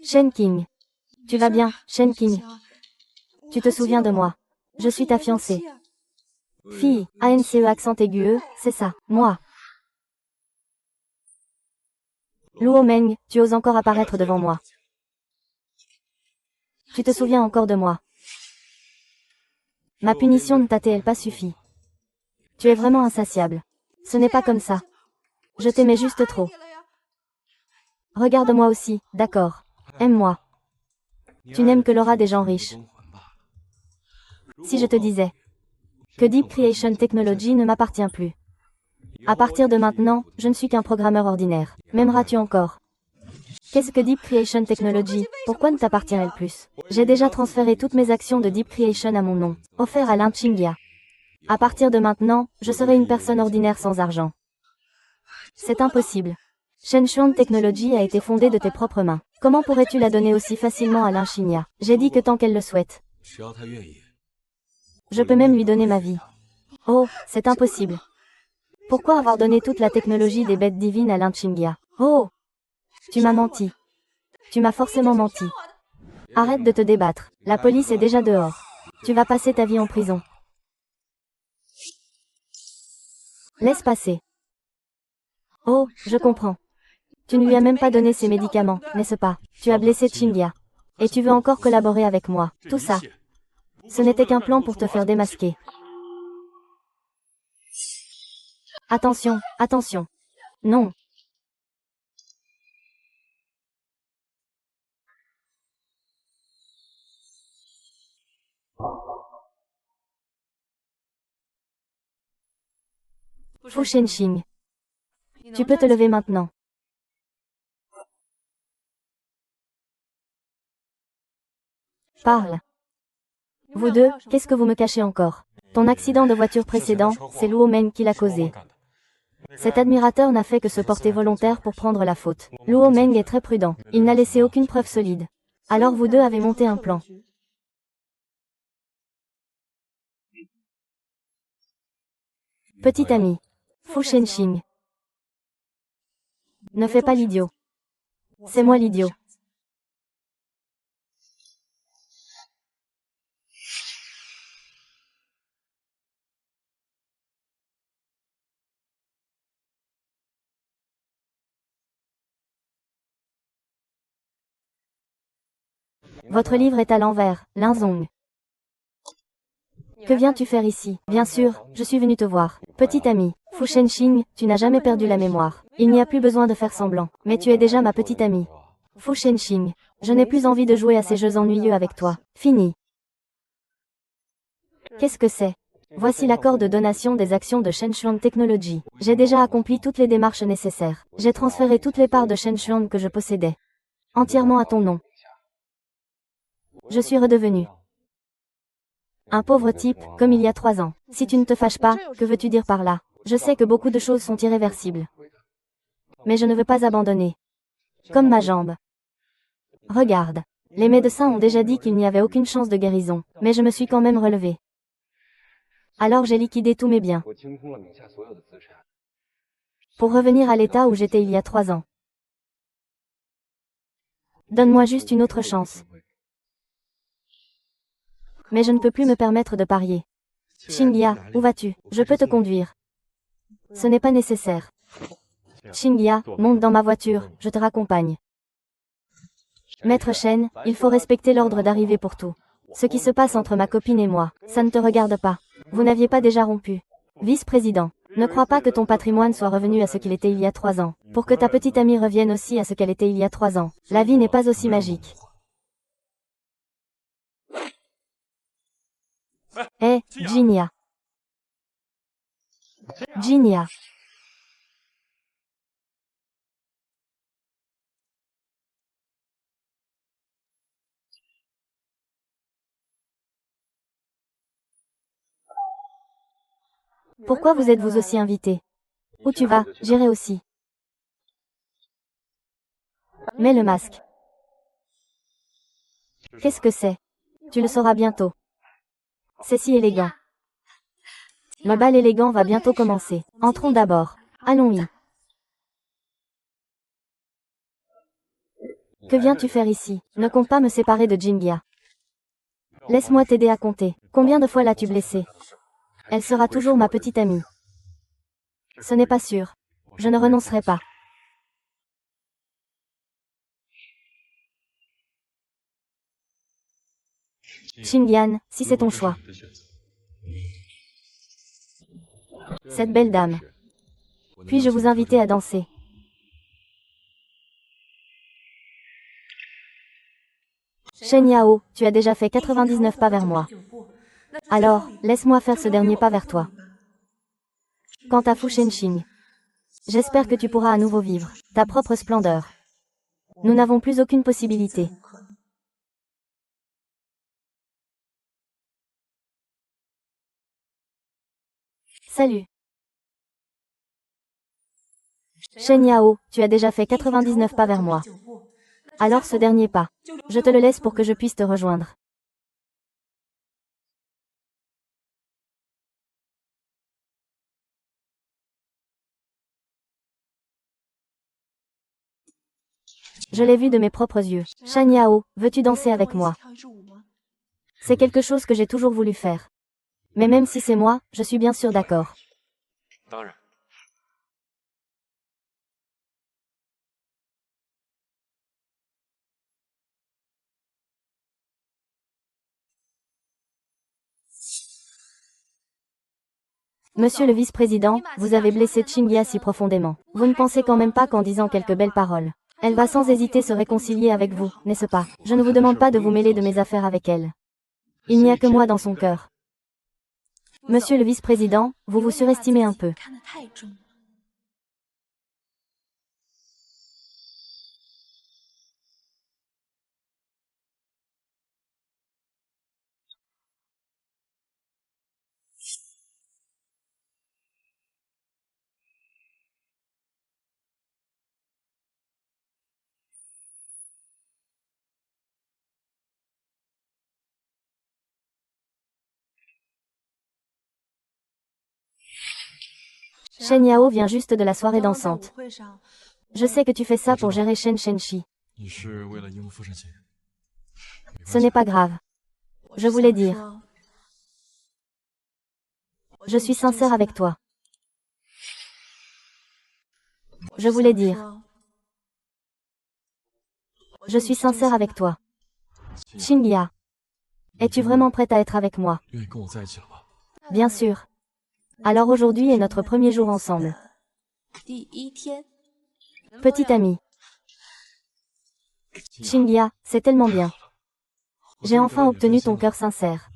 Shen Qing. Tu vas bien, Shen Qing? Tu te souviens de moi? Je suis ta fiancée. Fille, ANCE accent aigu E, c'est ça, moi. Luo Meng, tu oses encore apparaître devant moi. Tu te souviens encore de moi? Ma punition ne t'a-t-elle pas suffi? Tu es vraiment insatiable. Ce n'est pas comme ça. Je t'aimais juste trop. Regarde-moi aussi, d'accord. Aime-moi. Tu n'aimes que l'aura des gens riches. Si je te disais que Deep Creation Technology ne m'appartient plus. À partir de maintenant, je ne suis qu'un programmeur ordinaire. M'aimeras-tu encore? Qu'est-ce que Deep Creation Technology? Pourquoi ne t'appartient-elle plus? J'ai déjà transféré toutes mes actions de Deep Creation à mon nom, offert à Lin Qingya. À partir de maintenant, je serai une personne ordinaire sans argent. C'est impossible. Shenshuang Technology a été fondée de tes propres mains. Comment pourrais-tu la donner aussi facilement à Lin Qingya? J'ai dit que tant qu'elle le souhaite. Je peux même lui donner ma vie. Oh, c'est impossible. Pourquoi avoir donné toute la technologie des bêtes divines à Lin Qingya? Oh! Tu m'as menti. Tu m'as forcément menti. Arrête de te débattre. La police est déjà dehors. Tu vas passer ta vie en prison. Laisse passer. Oh, je comprends. Tu ne lui as même pas donné ses médicaments, n'est-ce pas? Tu as blessé Qingya. Et tu veux encore collaborer avec moi. Tout ça. Ce n'était qu'un plan pour te faire démasquer. Attention, attention. Non. Fu Shenxing. Tu peux te lever maintenant. Parle. Vous deux, qu'est-ce que vous me cachez encore? Ton accident de voiture précédent, c'est Luo Meng qui l'a causé. Cet admirateur n'a fait que se porter volontaire pour prendre la faute. Luo Meng est très prudent. Il n'a laissé aucune preuve solide. Alors vous deux avez monté un plan. Petit ami. Fu Shenxing. Ne fais pas l'idiot. C'est moi l'idiot. Votre livre est à l'envers, Lin Zong. Que viens-tu faire ici? Bien sûr, je suis venu te voir. Petit ami, Fu Shenxing, tu n'as jamais perdu la mémoire. Il n'y a plus besoin de faire semblant. Mais tu es déjà ma petite amie. Fu Shenxing, je n'ai plus envie de jouer à ces jeux ennuyeux avec toi. Fini. Qu'est-ce que c'est? Voici l'accord de donation des actions de Shenshuang Technology. J'ai déjà accompli toutes les démarches nécessaires. J'ai transféré toutes les parts de Shenshuang que je possédais. Entièrement à ton nom. Je suis redevenu un pauvre type, comme il y a 3 ans. Si tu ne te fâches pas, que veux-tu dire par là? Je sais que beaucoup de choses sont irréversibles. Mais je ne veux pas abandonner. Comme ma jambe. Regarde. Les médecins ont déjà dit qu'il n'y avait aucune chance de guérison, mais je me suis quand même relevé. Alors j'ai liquidé tous mes biens. Pour revenir à l'état où j'étais il y a 3 ans. Donne-moi juste une autre chance. Mais je ne peux plus me permettre de parier. Qingya, où vas-tu? Je peux te conduire. Ce n'est pas nécessaire. Qingya, monte dans ma voiture, je te raccompagne. Maître Shen, il faut respecter l'ordre d'arrivée pour tout. Ce qui se passe entre ma copine et moi, ça ne te regarde pas. Vous n'aviez pas déjà rompu. Vice-président, ne crois pas que ton patrimoine soit revenu à ce qu'il était il y a 3 ans. Pour que ta petite amie revienne aussi à ce qu'elle était il y a 3 ans. La vie n'est pas aussi magique. Hé, Jinya. Jinya. Pourquoi vous êtes-vous aussi invité? Où tu vas, j'irai aussi. Mets le masque. Qu'est-ce que c'est? Tu le sauras bientôt. C'est si élégant. Le bal élégant va bientôt commencer. Entrons d'abord. Allons-y. Que viens-tu faire ici? Ne compte pas me séparer de Jingia. Laisse-moi t'aider à compter. Combien de fois l'as-tu blessée? Elle sera toujours ma petite amie. Ce n'est pas sûr. Je ne renoncerai pas. Xingyan, si c'est ton choix. Cette belle dame. Puis-je vous inviter à danser? Shen Yao, tu as déjà fait 99 pas vers moi. Alors, laisse-moi faire ce dernier pas vers toi. Quant à Fu Shenxing, j'espère que tu pourras à nouveau vivre ta propre splendeur. Nous n'avons plus aucune possibilité. Salut. Shen Yao, tu as déjà fait 99 pas vers moi. Alors ce dernier pas, je te le laisse pour que je puisse te rejoindre. Je l'ai vu de mes propres yeux. Shen Yao, veux-tu danser avec moi? C'est quelque chose que j'ai toujours voulu faire. Mais même si c'est moi, je suis bien sûr d'accord. Monsieur le vice-président, vous avez blessé Xingya si profondément. Vous ne pensez quand même pas qu'en disant quelques belles paroles, elle va sans hésiter se réconcilier avec vous, n'est-ce pas? Je ne vous demande pas de vous mêler de mes affaires avec elle. Il n'y a que moi dans son cœur. Monsieur le vice-président, vous vous surestimez un peu. Shen Yao vient juste de la soirée dansante. Je sais que tu fais ça pour gérer Shen Shenxi. Ce n'est pas grave. Je voulais dire. Je suis sincère avec toi. Je voulais dire. Je suis sincère avec toi. Xingya. Es-tu vraiment prête à être avec moi? Bien sûr. Alors aujourd'hui est notre premier jour ensemble. Petite amie. Xingya, c'est tellement bien. J'ai enfin obtenu ton cœur sincère.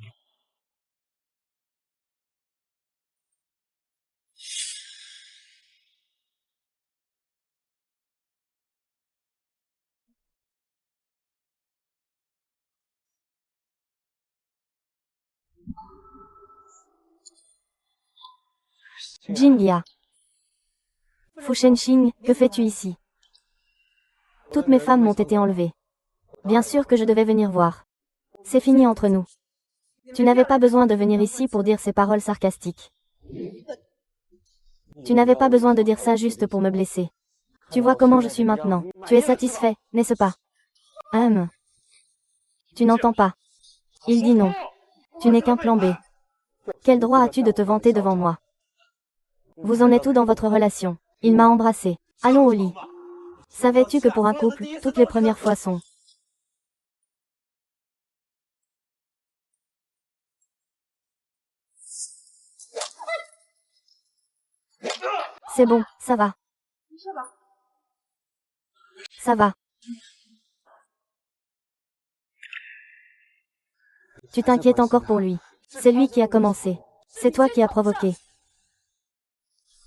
Xingya. Fu Shenxing, que fais-tu ici? Toutes mes femmes m'ont été enlevées. Bien sûr que je devais venir voir. C'est fini entre nous. Tu n'avais pas besoin de venir ici pour dire ces paroles sarcastiques. Tu n'avais pas besoin de dire ça juste pour me blesser. Tu vois comment je suis maintenant. Tu es satisfait, n'est-ce pas? Tu n'entends pas. Il dit non. Tu n'es qu'un plan B. Quel droit as-tu de te vanter devant moi? Vous en êtes où dans votre relation? Il m'a embrassé. Allons au lit. Savais-tu que pour un couple, toutes les premières fois sont... C'est bon, ça va. Ça va. Tu t'inquiètes encore pour lui. C'est lui qui a commencé. C'est toi qui as provoqué.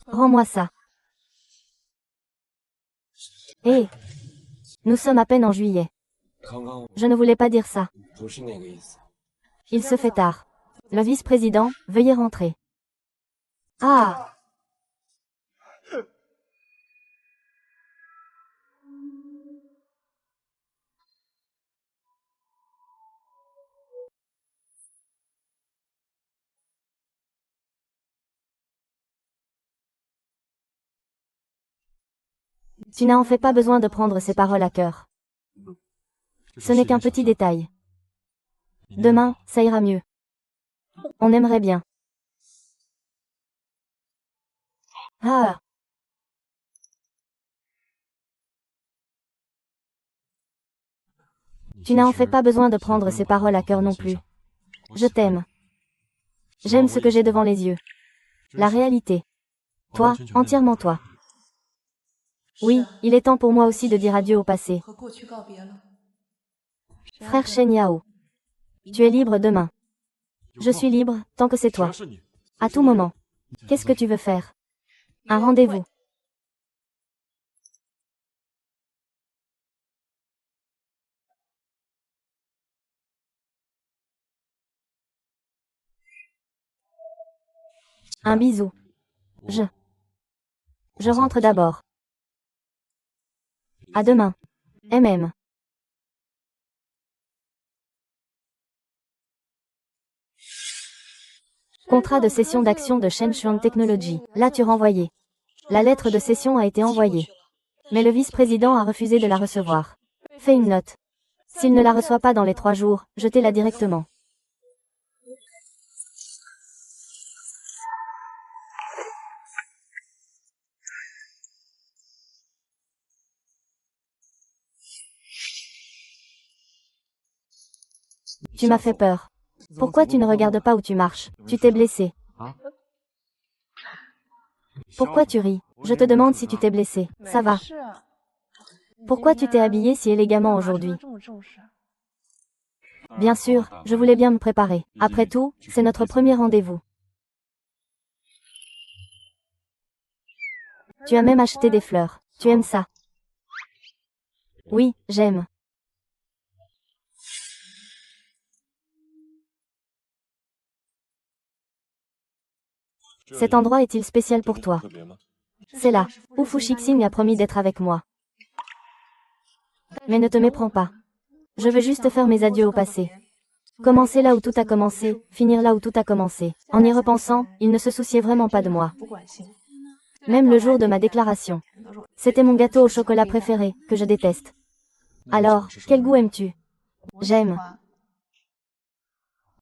Rends-moi ça. Hé, nous sommes à peine en juillet. Je ne voulais pas dire ça. Il se fait tard. Le vice-président, veuillez rentrer. Ah! Tu n'as en fait pas besoin de prendre ces paroles à cœur. Ce n'est qu'un petit détail. Demain, ça ira mieux. On aimerait bien. Ah, tu n'as en fait pas besoin de prendre ces paroles à cœur non plus. Je t'aime. J'aime ce que j'ai devant les yeux. La réalité. Toi, entièrement toi. Oui, il est temps pour moi aussi de dire adieu au passé. Frère Shen Yao. Tu es libre demain. Je suis libre, tant que c'est toi. À tout moment. Qu'est-ce que tu veux faire? Un rendez-vous. Un bisou. Je rentre d'abord. À demain. MM. Contrat de cession d'actions de Shenshuang Technology. Là tu renvoyé. La lettre de cession a été envoyée. Mais le vice-président a refusé de la recevoir. Fais une note. S'il ne la reçoit pas dans les 3 jours, jetez-la directement. Tu m'as fait peur. Pourquoi tu ne regardes pas où tu marches? Tu t'es blessé. Pourquoi tu ris? Je te demande si tu t'es blessé. Ça va. Pourquoi tu t'es habillé si élégamment aujourd'hui? Bien sûr, je voulais bien me préparer. Après tout, c'est notre premier rendez-vous. Tu as même acheté des fleurs. Tu aimes ça? Oui, j'aime. Cet endroit est-il spécial pour toi? C'est là où Fu Shixing a promis d'être avec moi. Mais ne te méprends pas. Je veux juste faire mes adieux au passé. Commencer là où tout a commencé, finir là où tout a commencé. En y repensant, il ne se souciait vraiment pas de moi. Même le jour de ma déclaration. C'était mon gâteau au chocolat préféré, que je déteste. Alors, quel goût aimes-tu? J'aime.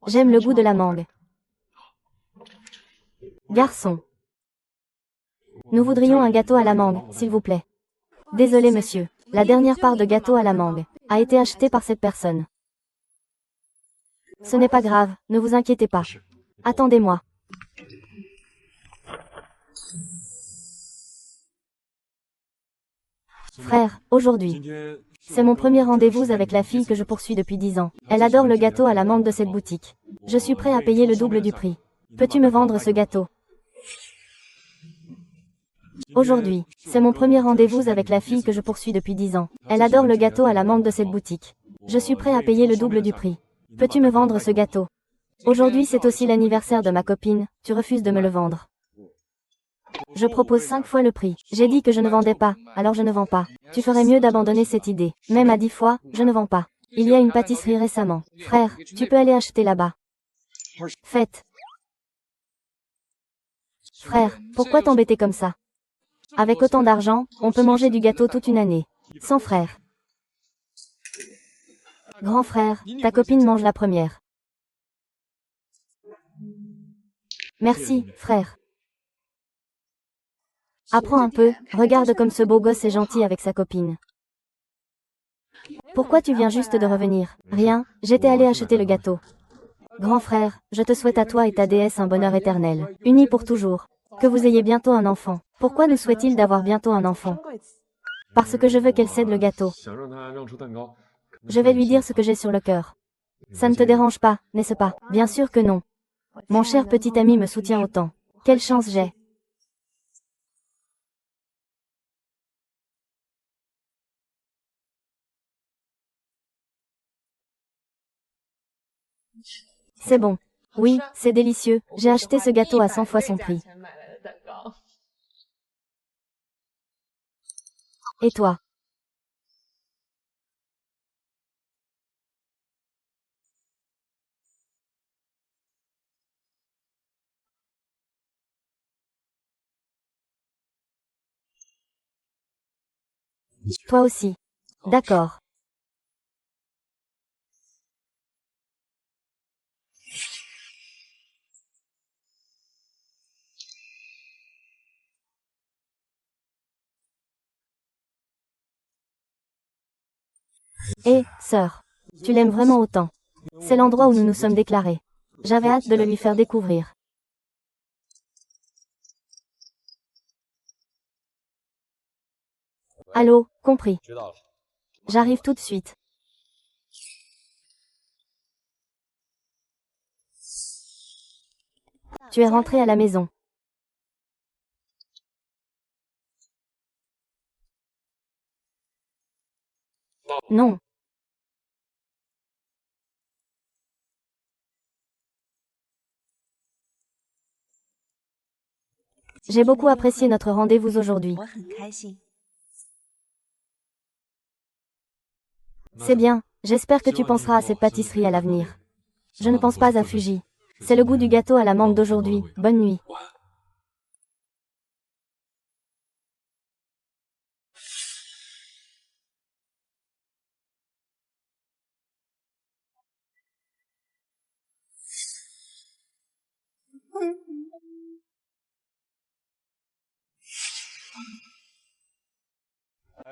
J'aime le goût de la mangue. Garçon. Nous voudrions un gâteau à la mangue, s'il vous plaît. Désolé monsieur. La dernière part de gâteau à la mangue a été achetée par cette personne. Ce n'est pas grave, ne vous inquiétez pas. Attendez-moi. Frère, aujourd'hui, c'est mon premier rendez-vous avec la fille que je poursuis depuis 10 ans. Elle adore le gâteau à la mangue de cette boutique. Je suis prêt à payer le double du prix. Peux-tu me vendre ce gâteau? Aujourd'hui, c'est mon premier rendez-vous avec la fille que je poursuis depuis 10 ans. Elle adore le gâteau à la mangue de cette boutique. Je suis prêt à payer le double du prix. Peux-tu me vendre ce gâteau? Aujourd'hui c'est aussi l'anniversaire de ma copine, tu refuses de me le vendre. Je propose 5 fois le prix. J'ai dit que je ne vendais pas, alors je ne vends pas. Tu ferais mieux d'abandonner cette idée. Même à 10 fois, je ne vends pas. Il y a une pâtisserie récemment. Frère, tu peux aller acheter là-bas. Faites. Frère, pourquoi t'embêter comme ça? Avec autant d'argent, on peut manger du gâteau toute une année. Sans frère. Grand frère, ta copine mange la première. Merci, frère. Apprends un peu, regarde comme ce beau gosse est gentil avec sa copine. Pourquoi tu viens juste de revenir? Rien, j'étais allé acheter le gâteau. Grand frère, je te souhaite à toi et ta déesse un bonheur éternel, unis pour toujours. Que vous ayez bientôt un enfant. Pourquoi nous souhaite-t-il d'avoir bientôt un enfant? Parce que je veux qu'elle cède le gâteau. Je vais lui dire ce que j'ai sur le cœur. Ça ne te dérange pas, n'est-ce pas? Bien sûr que non. Mon cher petit ami me soutient autant. Quelle chance j'ai. C'est bon. Oui, c'est délicieux. J'ai acheté ce gâteau à 100 fois son prix. Et toi? Toi aussi. D'accord. Hé, sœur. Tu l'aimes vraiment autant. C'est l'endroit où nous nous sommes déclarés. J'avais hâte de le lui faire découvrir. Allô, compris. J'arrive tout de suite. Tu es rentré à la maison. Non. J'ai beaucoup apprécié notre rendez-vous aujourd'hui. C'est bien, j'espère que tu penseras à cette pâtisserie à l'avenir. Je ne pense pas à Fuji. C'est le goût du gâteau à la mangue d'aujourd'hui. Bonne nuit.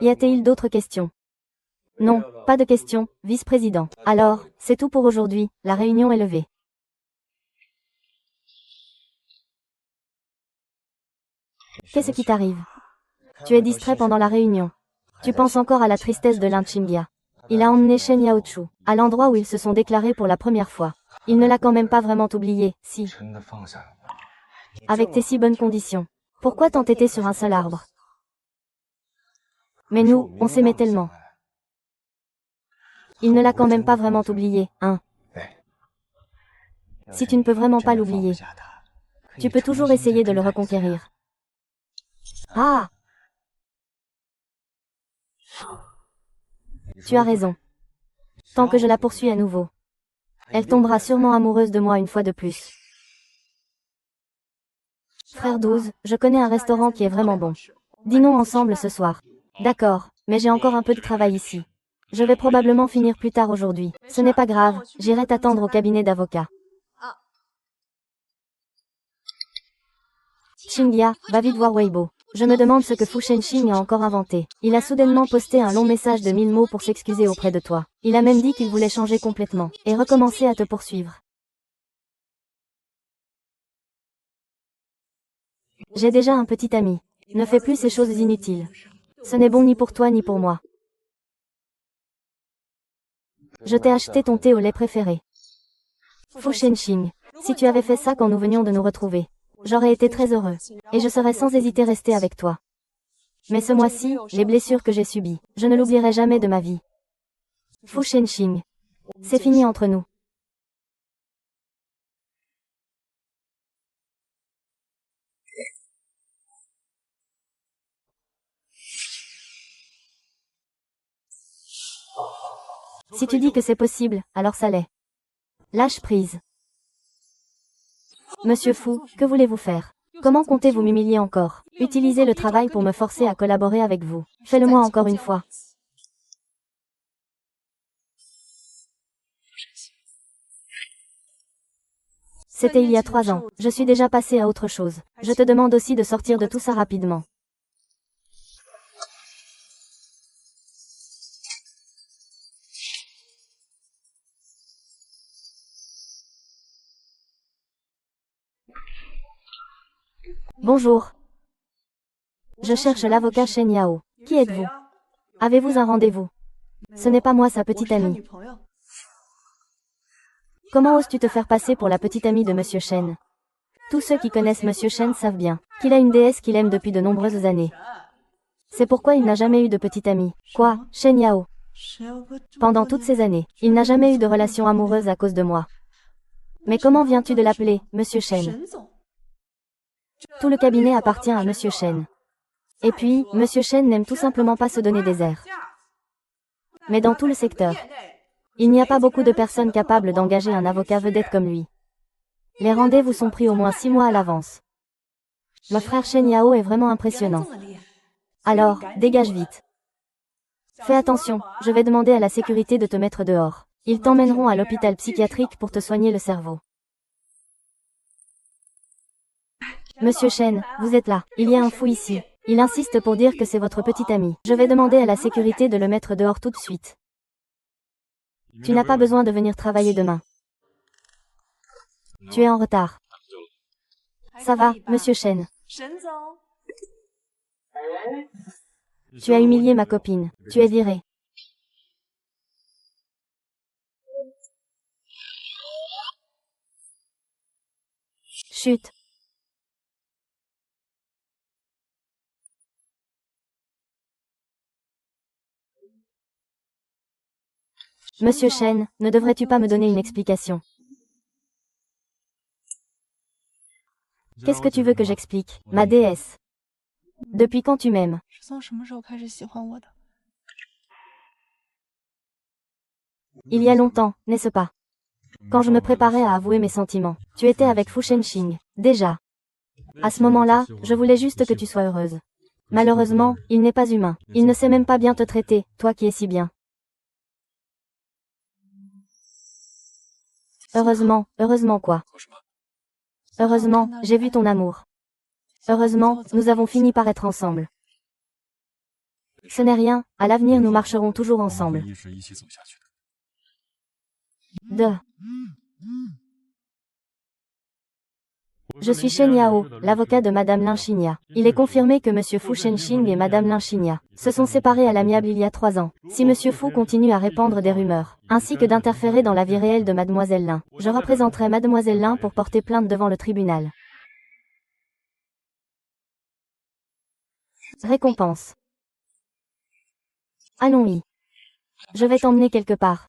Y a-t-il d'autres questions? Non, pas de questions, vice-président. Alors, c'est tout pour aujourd'hui, la réunion est levée. Qu'est-ce qui t'arrive? Tu es distrait pendant la réunion. Tu penses encore à la tristesse de Linchingya. Il a emmené Shen Yaochu, à l'endroit où ils se sont déclarés pour la première fois. Il ne l'a quand même pas vraiment oublié, si. Avec tes si bonnes conditions. Pourquoi t'entêter sur un seul arbre? Mais nous, on s'aimait tellement. Il ne l'a quand même pas vraiment oublié, hein. Si tu ne peux vraiment pas l'oublier, tu peux toujours essayer de le reconquérir. Ah! Tu as raison. Tant que je la poursuis à nouveau, elle tombera sûrement amoureuse de moi une fois de plus. Frère 12, je connais un restaurant qui est vraiment bon. Dînons ensemble ce soir. D'accord, mais j'ai encore un peu de travail ici. Je vais probablement finir plus tard aujourd'hui. Ce n'est pas grave, j'irai t'attendre au cabinet d'avocat. Xingya, va vite voir Weibo. Je me demande ce que Fu Shenxing a encore inventé. Il a soudainement posté un long message de 1000 mots pour s'excuser auprès de toi. Il a même dit qu'il voulait changer complètement, et recommencer à te poursuivre. J'ai déjà un petit ami. Ne fais plus ces choses inutiles. Ce n'est bon ni pour toi ni pour moi. Je t'ai acheté ton thé au lait préféré. Fu Shenxing, si tu avais fait ça quand nous venions de nous retrouver, j'aurais été très heureux, et je serais sans hésiter resté avec toi. Mais ce mois-ci, les blessures que j'ai subies, je ne l'oublierai jamais de ma vie. Fu Shenxing, c'est fini entre nous. Si tu dis que c'est possible, alors ça l'est. Lâche prise. Monsieur Fu, que voulez-vous faire? Comment comptez-vous m'humilier encore? Utilisez le travail pour me forcer à collaborer avec vous. Fais-le-moi encore une fois. C'était il y a 3 ans. Je suis déjà passé à autre chose. Je te demande aussi de sortir de tout ça rapidement. Bonjour. Je cherche l'avocat Shen Yao. Qui êtes-vous? Avez-vous un rendez-vous? Ce n'est pas moi sa petite amie. Comment oses-tu te faire passer pour la petite amie de Monsieur Shen? Tous ceux qui connaissent Monsieur Shen savent bien qu'il a une déesse qu'il aime depuis de nombreuses années. C'est pourquoi il n'a jamais eu de petite amie. Quoi, Shen Yao? Pendant toutes ces années, il n'a jamais eu de relation amoureuse à cause de moi. Mais comment viens-tu de l'appeler, Monsieur Shen? Tout le cabinet appartient à Monsieur Shen. Et puis, Monsieur Shen n'aime tout simplement pas se donner des airs. Mais dans tout le secteur, il n'y a pas beaucoup de personnes capables d'engager un avocat vedette comme lui. Les rendez-vous sont pris au moins 6 mois à l'avance. Le frère Shen Yao est vraiment impressionnant. Alors, dégage vite. Fais attention, je vais demander à la sécurité de te mettre dehors. Ils t'emmèneront à l'hôpital psychiatrique pour te soigner le cerveau. Monsieur Chen, vous êtes là. Il y a un fou ici. Il insiste pour dire que c'est votre petit ami. Je vais demander à la sécurité de le mettre dehors tout de suite. Tu n'as pas besoin de venir travailler demain. Tu es en retard. Ça va, Monsieur Chen. Tu as humilié ma copine. Tu es viré. Chut. Monsieur Chen, ne devrais-tu pas me donner une explication? Qu'est-ce que tu veux que j'explique, ma déesse? Depuis quand tu m'aimes? Il y a longtemps, n'est-ce pas? Quand je me préparais à avouer mes sentiments, tu étais avec Fu Shenxing, déjà. À ce moment-là, je voulais juste que tu sois heureuse. Malheureusement, il n'est pas humain. Il ne sait même pas bien te traiter, toi qui es si bien. Heureusement, heureusement quoi? Heureusement, j'ai vu ton amour. Heureusement, nous avons fini par être ensemble. Ce n'est rien, à l'avenir nous marcherons toujours ensemble. Je suis Shen Yao, l'avocat de Madame Lin Xinya. Il est confirmé que Monsieur Fu Shenxing et Madame Lin Xinya se sont séparés à l'amiable il y a 3 ans. Si Monsieur Fu continue à répandre des rumeurs, ainsi que d'interférer dans la vie réelle de Mademoiselle Lin, je représenterai Mademoiselle Lin pour porter plainte devant le tribunal. Récompense. Allons-y. Je vais t'emmener quelque part.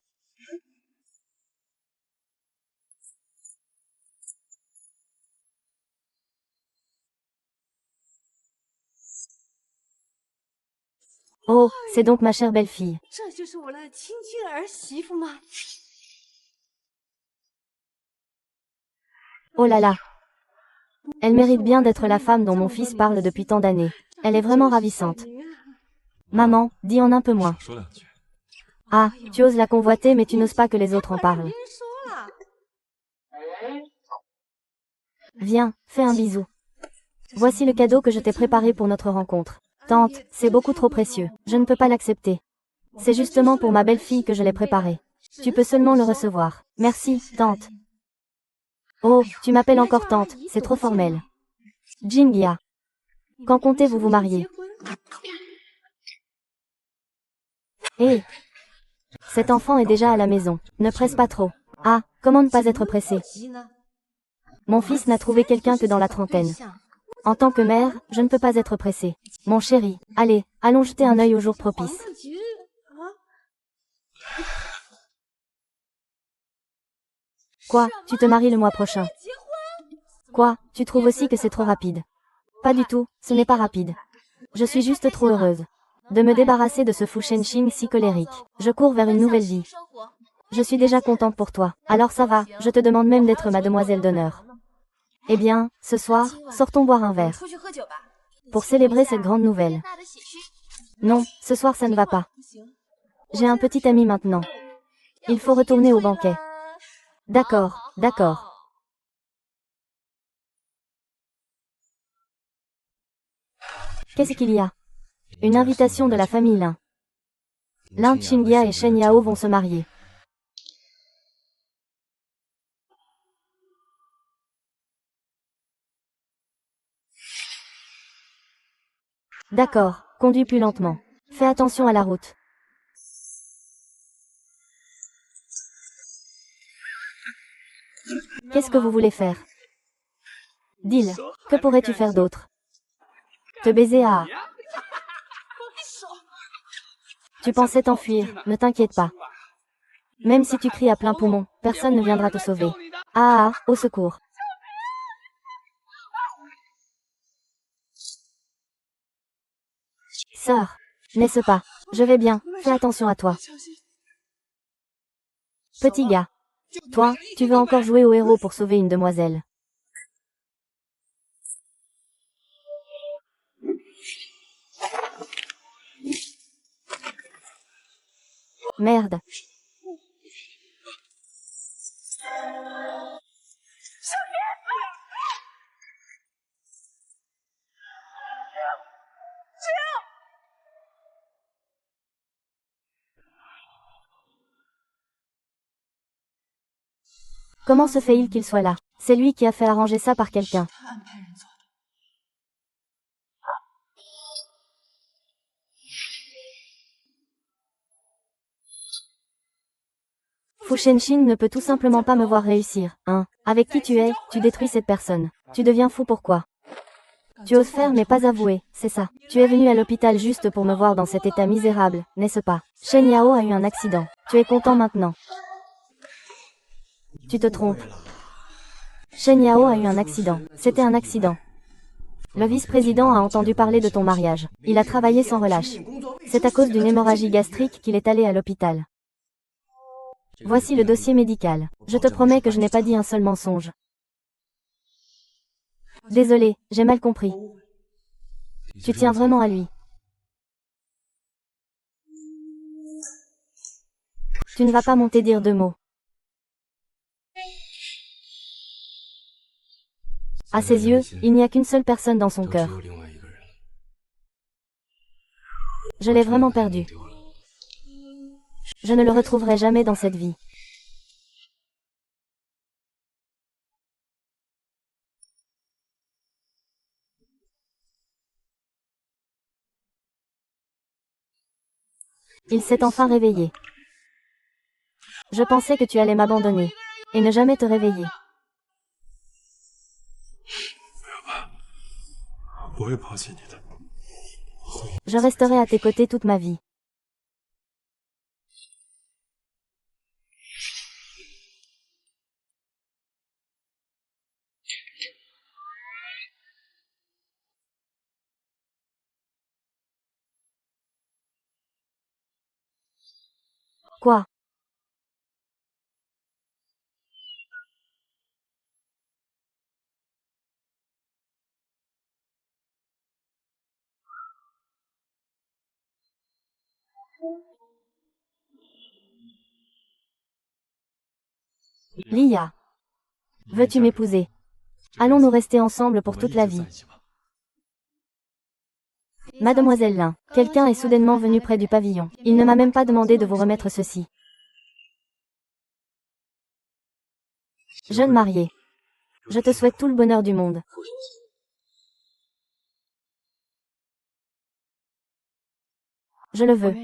Oh, c'est donc ma chère belle-fille. Oh là là. Elle mérite bien d'être la femme dont mon fils parle depuis tant d'années. Elle est vraiment ravissante. Maman, dis en un peu moins. Ah, tu oses la convoiter mais tu n'oses pas que les autres en parlent. Viens, fais un bisou. Voici le cadeau que je t'ai préparé pour notre rencontre. Tante, c'est beaucoup trop précieux. Je ne peux pas l'accepter. C'est justement pour ma belle-fille que je l'ai préparé. Tu peux seulement le recevoir. Merci, tante. Oh, tu m'appelles encore tante, c'est trop formel. Jingia. Quand comptez-vous vous marier? Hé, cet enfant est déjà à la maison. Ne presse pas trop. Ah, comment ne pas être pressé? Mon fils n'a trouvé quelqu'un que dans la trentaine. En tant que mère, je ne peux pas être pressée. Mon chéri, allez, allons jeter un œil au jour propice. Quoi, tu te maries le mois prochain? Quoi, tu trouves aussi que c'est trop rapide? Pas du tout, ce n'est pas rapide. Je suis juste trop heureuse de me débarrasser de ce Fu Shenxing si colérique. Je cours vers une nouvelle vie. Je suis déjà contente pour toi. Alors ça va, je te demande même d'être ma demoiselle d'honneur. Eh bien, ce soir, sortons boire un verre. Pour célébrer cette grande nouvelle. Non, ce soir ça ne va pas. J'ai un petit ami maintenant. Il faut retourner au banquet. D'accord, d'accord. Qu'est-ce qu'il y a? Une invitation de la famille Lin. Lin Qingya et Shen Yao vont se marier. D'accord, conduis plus lentement. Fais attention à la route. Qu'est-ce que vous voulez faire? Dis-le, que pourrais-tu faire d'autre? Te baiser à... Tu pensais t'enfuir, ne t'inquiète pas. Même si tu cries à plein poumon, personne ne viendra te sauver. Ah, au secours. Sœur, n'est-ce pas? Je vais bien, fais attention à toi. Petit gars. Toi, tu veux encore jouer au héros pour sauver une demoiselle. Merde. Comment se fait-il qu'il soit là? C'est lui qui a fait arranger ça par quelqu'un. Fu Shenxing ne peut tout simplement pas me voir réussir, hein. Avec qui tu es, tu détruis cette personne. Tu deviens fou pourquoi? Tu oses faire mais pas avouer, c'est ça. Tu es venu à l'hôpital juste pour me voir dans cet état misérable, n'est-ce pas? Shen Yao a eu un accident. Tu es content maintenant? Tu te trompes. Shen Yao a eu un accident. C'était un accident. Le vice-président a entendu parler de ton mariage. Il a travaillé sans relâche. C'est à cause d'une hémorragie gastrique qu'il est allé à l'hôpital. Voici le dossier médical. Je te promets que je n'ai pas dit un seul mensonge. Désolé, j'ai mal compris. Tu tiens vraiment à lui. Tu ne vas pas monter dire 2 mots. À ses yeux, il n'y a qu'une seule personne dans son cœur. Je l'ai vraiment perdu. Je ne le retrouverai jamais dans cette vie. Il s'est enfin réveillé. Je pensais que tu allais m'abandonner. Et ne jamais te réveiller. Je resterai à tes côtés toute ma vie. Quoi? Lia. Veux-tu m'épouser? Allons-nous rester ensemble pour toute la vie? Mademoiselle Lin, quelqu'un est soudainement venu près du pavillon. Il ne m'a même pas demandé de vous remettre ceci. Jeune mariée. Je te souhaite tout le bonheur du monde. Je le veux.